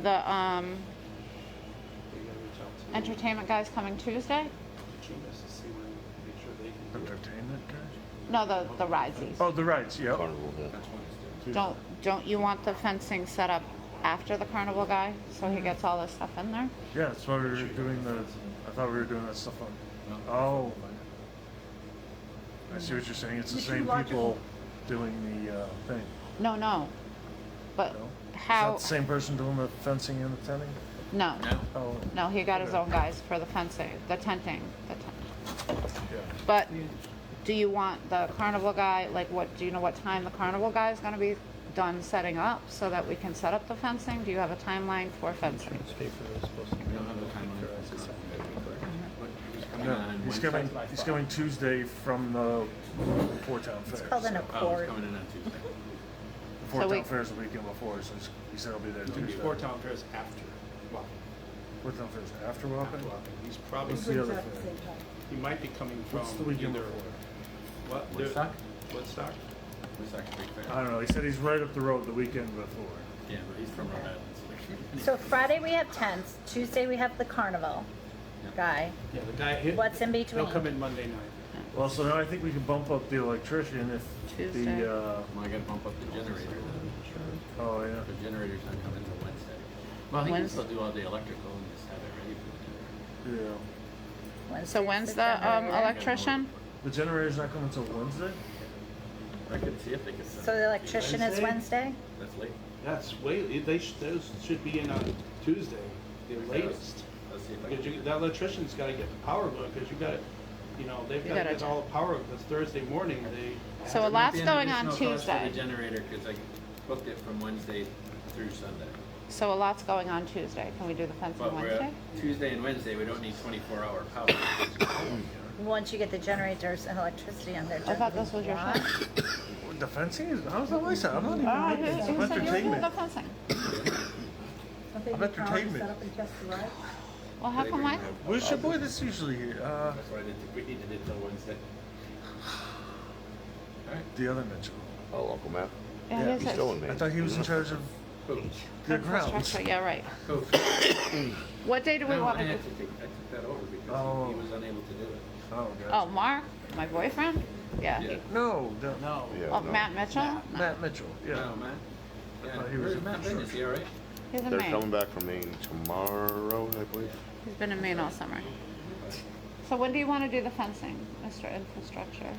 The We gotta reach out to entertainment guys coming Tuesday? Genius to see when, make sure they can do it. Entertainment guys? No, the ridesies. Oh, the rights, yep. Carnival, yeah. That's Wednesday. Don't you want the fencing set up after the carnival guy so he gets all this stuff in there? Yeah, that's why we were doing I thought we were doing that stuff on. Oh. I see what you're saying. It's the You see same logical- people doing the thing. No. But No? how? Is that the same person doing the fencing and the tenting? No. No? Oh, He got his Okay. own guys for the fencing, the tenting. yeah. But do you want the carnival guy, do you know what time the carnival guy is gonna be done setting up so that we can set up the fencing? Do you have a timeline for fencing? We don't have the timeline. What, he's coming No, on he's coming Tuesday from the Four Town Fair. It's called an Oh, he's accord. coming in on Tuesday. The Four So Town we- Fair's the weekend before, so he said he'll be there Tuesday. Four town fairs after Wapping. Four Town Fair's after Wapping? He's probably, What's He the brings other out at the thing? same time. he might be coming from What's the weekend either. before? What? Woodstock? Woodstock? Woodstock's pretty fair. I don't know, he said he's right up the road the weekend before. Yeah, but he's from Rhode Island. So Friday we have tents, Tuesday we have the carnival guy. Yeah, the guy, What's in they'll between? come in Monday night. Well, so now I think we can bump up the electrician if Tuesday. the, Well, I gotta bump up the generator then. oh yeah. The generator's not coming until Wednesday. Well, he can Wednesday. still do all the electrical and just have it ready for the generator. Yeah. So when's the electrician? The generator's not coming until Wednesday? I could see if they could send So it. the electrician is Wednesday? That's late. That's way, those should be in on Tuesday, the latest. Let's see if I Because can. that electrician's gotta get the power going, because you gotta, they've You gotta gotta get all the power, because Thursday morning, they. So a There might lot's be an going on additional cost for Tuesday. the generator, because I booked it from Wednesday through Sunday. So a lot's going on Tuesday. Can we do the fencing But we're Wednesday? at Tuesday and Wednesday, we don't need 24-hour power. Once you get the generators and electricity on there. I thought this was your Why? thing. The fencing is, how's that my side? I'm not even Oh, making who this. said I'm you were doing entertainment. the fencing? Don't they I'm need power to entertainment. set up and test the rides? Well, how come I? Where's your boy that's usually here? That's why I didn't think we needed it till Wednesday. Alright. The other Mitchell. Oh, Uncle Matt. Yeah, Yeah, it He's is. still in I Maine. thought he was in charge of Cool. the grounds. Infrastructure, yeah, right. Cool. What day do we No, want I to do? had to take, I took that over because Oh. he was unable to do it. Oh, Oh, gotcha. Mark, my boyfriend? Yeah. Yeah. No, No. Yeah, Oh, no. Matt Mitchell? No. Matt Mitchell. Yeah. No, man. Yeah. thought he was Where's in Matt been? Is he alright? He's in They're coming Maine. back from Maine tomorrow, I believe. He's been in Maine all summer. So when do you want to do the fencing, Mr. Infrastructure?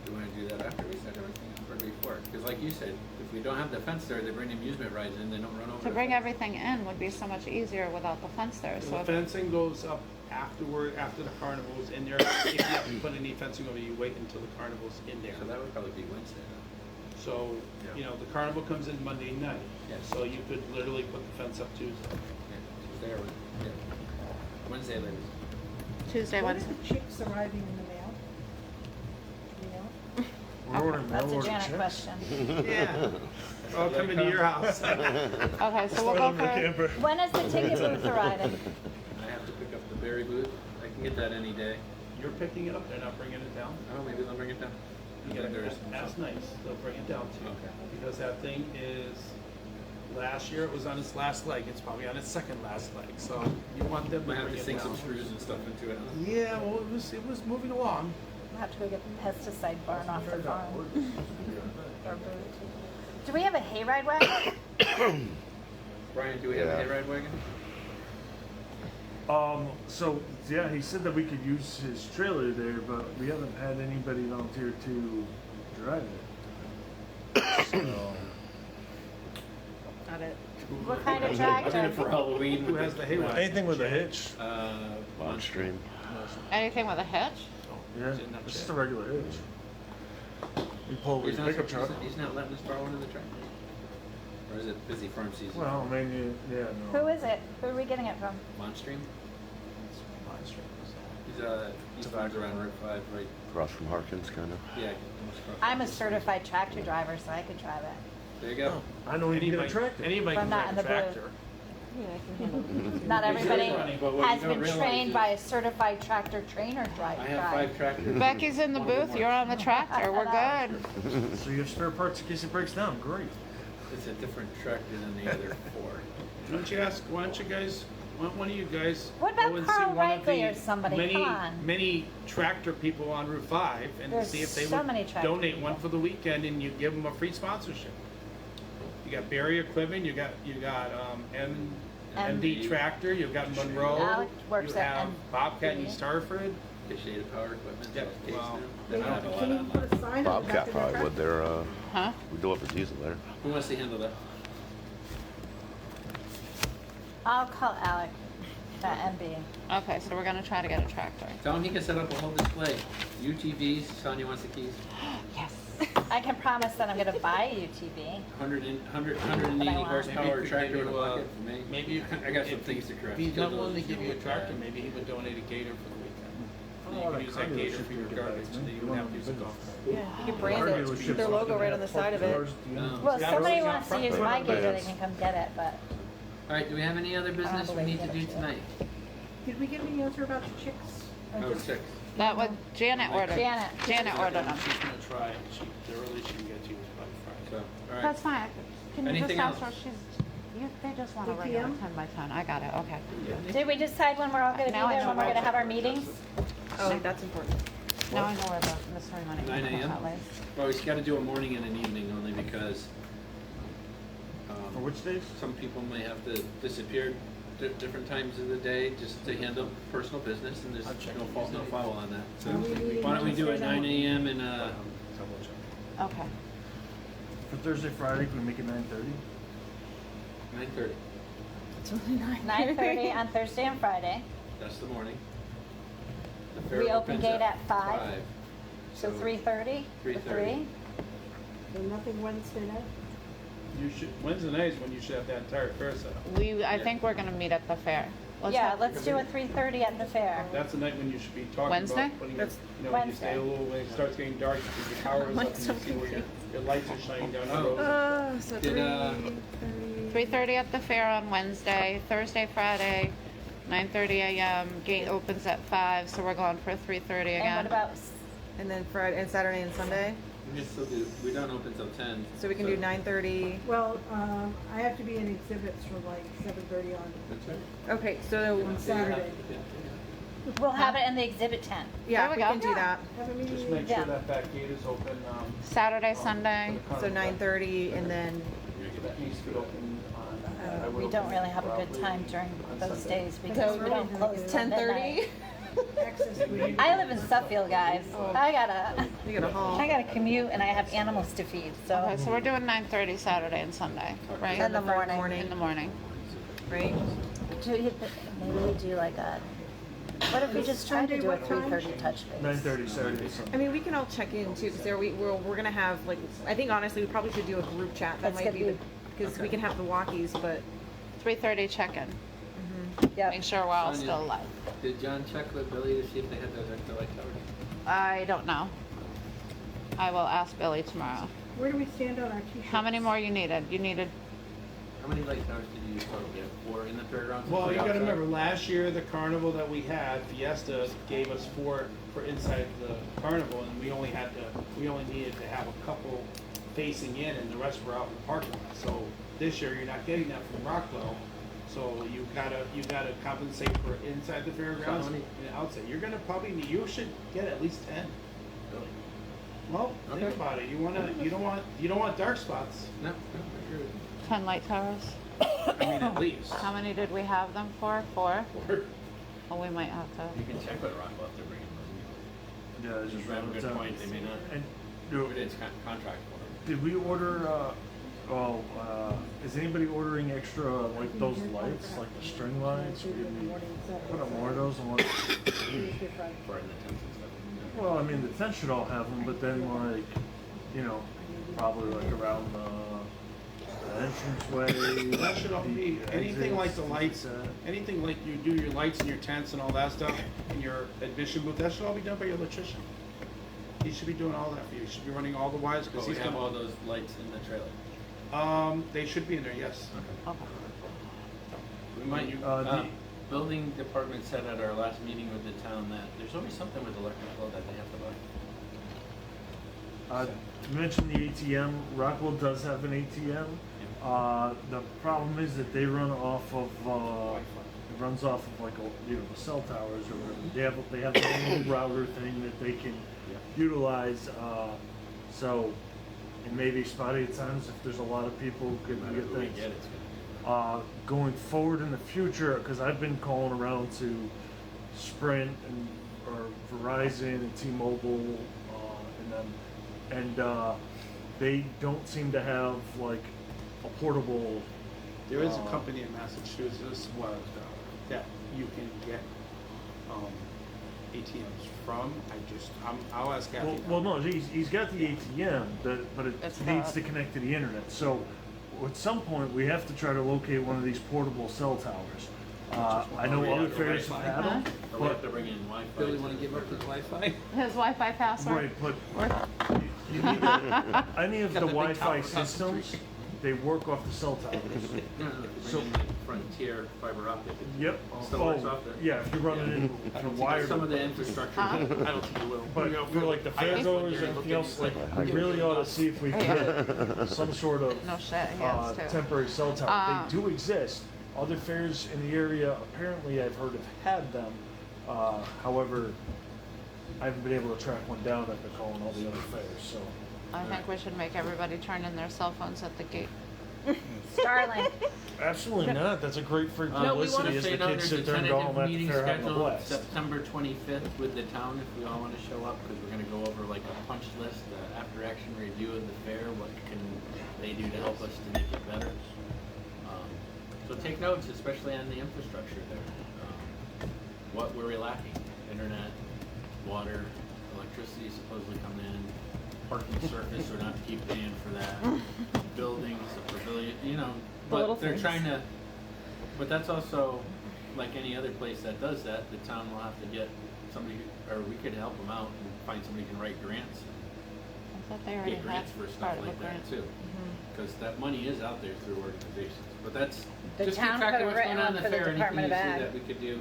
Do you want to do that after we set everything up or before? Because like you said, if we don't have the fence there, they bring amusement rides in, they don't run over To the bring fence. everything in would be so much easier without the fence there. So The if, fencing goes up after the carnival's in there. If you have to put any fencing over, you wait until the carnival's in there. So that would probably be Wednesday then. So, the carnival comes in Monday night. Yes. So you could literally put the fence up Tuesday. Yeah, Tuesday or Wednesday. Yeah. Wednesday latest. Tuesday, When are Wednesday. the chicks arriving in the mail? You know? We're ordering mail That's a order Janet checks. question. Yeah. I'll come into your house. Okay, so we'll Start go on the for, camper. When is the ticket booth arriving? I have to pick up the berry booth. I can get that any day. You're picking it up, they're not bringing it down? Oh, maybe they'll bring it down. You I gotta, think there is that's some. nice, they'll bring it down to you. Okay. Because that thing is, last year it was on its last leg, it's probably on its second last leg, so you want them to Might have bring to it sink some down. screws and stuff into it. Huh? Yeah, well, it was moving along. I have to go get the pesticide barn off the farm. Or boot. Do we have a hayride wagon? Brian, do we have Yeah. a hayride wagon? So yeah, he said that we could use his trailer there, but we haven't had anybody volunteer to drive it. So, Not it. What kind of I did it tractor? for Halloween. Who has the hayride? anything with a hitch. Long stream. Anything with a hitch? Yeah, Isn't that it's just shit? a regular hitch. We pull with He's a not, pickup truck. he's not letting us borrow one of the tractors? Or is it busy farm season? Well, I mean, yeah, no. Who is it? Who are we getting it from? Monstream? He's It's a drives around Route 5, right? Across from Harkins, kind of. Yeah. almost across I'm a the- certified tractor driver, so I could drive it. There you go. I know you can get a tractor. Anybody But can not drive in a the tractor. Not everybody funny, but what has you don't been realize trained is- by a certified tractor trainer drive. I have 5 tractors. Becky's in the booth, you're on the tractor, we're good. So you have spare parts in case it breaks down. Great. It's a different tractor than the other 4. Why don't you guys, why don't one of you guys What about go and see Carl one of Wrigley the or somebody? many, Come on. many tractor people on Route 5 and There's see if they so would many tractor donate people. one for the weekend and you give them a free sponsorship. You got Barry Equipment, you got MD Tractor, you've got Monroe, Alec works you at have Bobcat in MD. East Hartford. Shaded power equipment. Yeah, Case well, now. They They don't have a lot can even on put that. a sign on the back Bobcat of probably their would. tractor. Huh? We deliver diesel there. Who wants to handle that? I'll call Alec at MB. Okay, so we're gonna try to get a tractor. Tell him he can set up a whole display. UTVs, Sonia wants the keys. Yes. I can promise that I'm going to buy a UTV. 180 But I want- horsepower Maybe- tractor with a maybe, bucket for me. Maybe you can. I got some if things to correct. If he's not willing to Those, give you a know, tractor, bad. maybe he would donate a gator for the weekend. Oh, And you that can use that cargo gator ship for your you get back garbage, to so me. you You don't want have to use a business. golf cart. Yeah, you can brand Cargo it. ships Their are logo gonna right have on the side of it. cars at the end. No. Well, Yeah, somebody those are wants to front use page. my gator, they Yes. can come get it, but All right, do we have any other business we believe need to it, do actually. tonight? Did we get any answer about the chicks? Or Oh, just- 6. That would, Janet ordered. Janet. Janet ordered them. She's gonna try, the earliest she can get to you is by Friday. So, all right. That's fine. Can you just Anything ask her, else? they just want a 8 regular p.m.? 10 by 10. I got it, okay. did we decide when we're all going to be Now I there, know when we're about going to have our it. meetings? Oh, that's important. Now I know where the mystery money 9 a.m.? lies. Well, we just gotta do a morning and an evening only because, For which days? some people may have to disappear different times of the day just to handle personal business, and there's I'll check no it fault, no Tuesday. foul on that. So, Are we meeting why don't we do it Wednesday 9 night? a.m. and, Okay. For Thursday, Friday, can we make it 9:30? 9:30? It's only 9:30 on Thursday and Friday. That's the morning. The fair We open opens gate at 5. 5. So 3:30? 3:30. So nothing Wednesday night? You should, Wednesday night is when you should have that entire fair set up. I think we're gonna meet at the fair. Yeah, let's do a 3:30 at the fair. That's the night when you should be talking Wednesday? about putting your, That's when you stay a little, when it starts getting dark, you put your towers up and you see where your lights are shining down the road. Oh, so Did, 3:30 at the fair on Wednesday, Thursday, Friday, 9:30 a.m. Gate opens at 5, so we're going for 3:30 And again. what about, and then Friday and Saturday and Sunday. We can still do, we don't open till 10. So we can do 9:30. Well, I have to be in exhibits from like 7:30 on. That's right. Okay, so On Saturday. we'll have it in the exhibit tent. yeah, There we we go. can do that. Have a meeting. Just make Yeah. sure that that gate is open, Saturday, Sunday. for the So carnival. 9:30 and then That needs to be open on. I would We don't open really have a good probably time during on those Sunday. days because we don't close till 10:30. midnight. Access, we I live in Suffield, guys. I You gotta haul. gotta commute and I have animals to feed, Okay, so so we're doing 9:30 Saturday and Sunday, right? in the morning. In the morning. Right? Maybe we do like a, what if we just try to Sunday, do a what time? 3:30 touch base? 9:30 Saturday, Sunday. I mean, we can all check in too, because we're gonna have like, I think honestly, we probably should do a group chat. That That's might gonna be, be- because we can have the walkies, but 3:30 check-in. Yep. Make sure we're all Sonia. still alive. Did John check with Billy to see if they had those extra light towers? I don't know. I will ask Billy tomorrow. Where do we stand on our t-shirts? How many more you needed? You needed, How many light towers did you use total? You have 4 in the fairgrounds? Well, and you 3 gotta outside? remember, last year, the carnival that we had, Fiesta, gave us 4 for inside the carnival, and we only needed to have a couple facing in, and the rest were out in the parking lot. So this year, you're not getting that from Rockwell, so you gotta compensate for inside the fairgrounds So how and many- outside. You're gonna probably need, you should get at least 10. Really? Well, Okay. think about it, you don't want dark spots, No, I agree with 10 light towers. I mean, at least. How many did we have them for? 4? you. Well, we might have You to. can check with Rockwell if they're bringing them. Yeah, it's Just just ran a round good town. point, they may not. And But it's contract for them. did we order? Is anybody ordering extra like those lights, like the string lights? We didn't put up more of those. And what? Tuesday, Friday. For in the tents and stuff. Well, I mean, the tent should all have them, but then like, probably like around the entranceway. That should all be, the anything like exits, the lights, anything like you do your lights and your tents and all that stuff, and your admission booth, that should all be done by your electrician. He should be doing all that for you, he should be running all the wires, But because we he's have all gonna, those lights in the trailer. they should be in there, yes. Okay. We might, the- building department said at our last meeting with the town that there's always something with electrical that they have to buy. You mentioned the ATM. Rockwell does have an ATM. The problem is that they run off of it runs off of like the cell towers or whatever. They have their own router thing that they can utilize. So it may be spotty at times if there's a lot of people who No could matter get who we things. get, it's gonna Going forward in the future, because I've been calling around to Sprint or Verizon and T-Mobile and they don't seem to have like a portable. There is a company in Massachusetts, that you can get, ATMs from, I'll ask Kathy. Well, no, he's got the ATM, but it It's needs not. to connect to the internet. So at some point, we have to try to locate one of these portable cell towers. I know we other have the fairs have Wi-Fi? had them, Or we have to bring in Wi-Fi. Billy, wanna give up his Wi-Fi? His Wi-Fi password? right, but Or- you need any of Got the the big Wi-Fi tower across the systems, street. they work off the cell towers. No, if you So- bring in like Frontier fiber optic. Yep. Still works off there. Yeah, if you're running in I the don't wire. think some of the infrastructure, Huh? I don't think it will. But for like the fair goers and everything else, like we really ought to see if we can get some sort of No shit, he has too. temporary cell tower. They Um, do exist. Other fairs in the area, apparently I've heard have had them. However, I haven't been able to track one down that they're calling all the other fairs, so. I think we should make everybody turn in their cell phones at the gate. Starlink. Absolutely not, that's a great free No, we want publicity to as say the no, kids there's a sit there and go tentative home at the meeting fair having a scheduled blast. September 25th with the town if we all want to show up, because we're going to go over like a punch list, after action review of the fair, what can they do to help us to make it better. So take notes, especially on the infrastructure there. What were we lacking? Internet, water, electricity supposedly coming in, parking surface, we're not keep paying for that. Buildings, a pavilion, you know, little but they're things. trying to, but that's also, like any other place that does that, the town will have to get somebody, or we could help them out and find somebody who can write grants. I thought they already Get had grants for stuff part of the like that grant. too. Because that money is out there through organizations. But that's, The just keep town track put of a what's written going on one in for the the fair, anything Department you of see Ag. that we could do,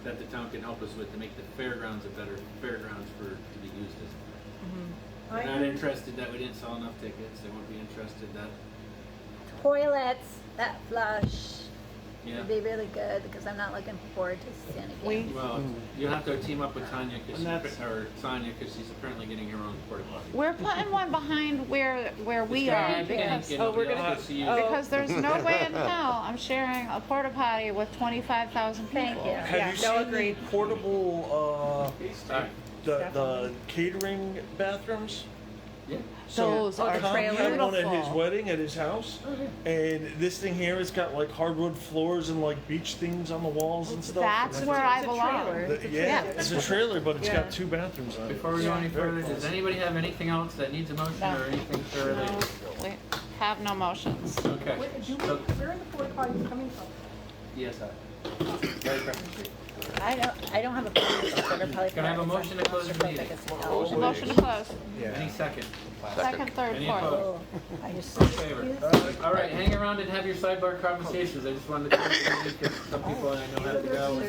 that the town can help us with to make the fairgrounds a better fairgrounds for, to be used as. They're not interested that we didn't sell enough tickets, they won't be interested that, Toilets that flush yeah. would be really good because I'm not looking forward to seeing again. We, Well, you'll have to team up with Tanya, cause And that's- or Sonia, cause she's apparently getting her own porta potty. we're putting one behind where we It's are gotta be pink because, and Oh, we're nobody gonna- else will see you. because there's no way in hell I'm sharing a porta potty with 25,000 people. Thank you. Have Yeah, you no, seen agreed. the portable, Alright. the catering bathrooms? Yeah. Those are Tom had one at his beautiful. wedding at his house, and this thing here has got like hardwood floors and like beach things on the walls and stuff. That's where I belong. Yeah, it's a trailer, but it's Yeah. got 2 bathrooms on it. Before we go any Very further, does fancy. anybody have anything else that needs a motion No. or anything thoroughly? We have no motions. Okay. So, Where are the porta potties coming from? yes, Very quick. I don't have a problem with the porta potty. Can I have a motion to close the meeting? Motion to close. Any second? Second, third, Any fourth. opposed? I just All in favor? All right, hang around and have your sidebar conversations. I just wanted to close the meeting because some people I know have to go.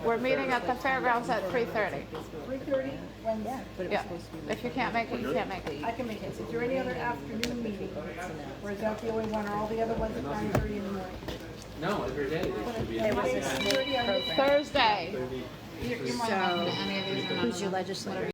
We're meeting at the fairgrounds at 3:30. 3:30? Yeah. If you can't make it, you can't make it. I can make it. Is there any other afternoon meeting? Or is that the only one, or all the other ones at 9:30 in the morning? No, every day there should be. It was a a state program. Thursday. You're So, any of these are not Who's your enough. legislator?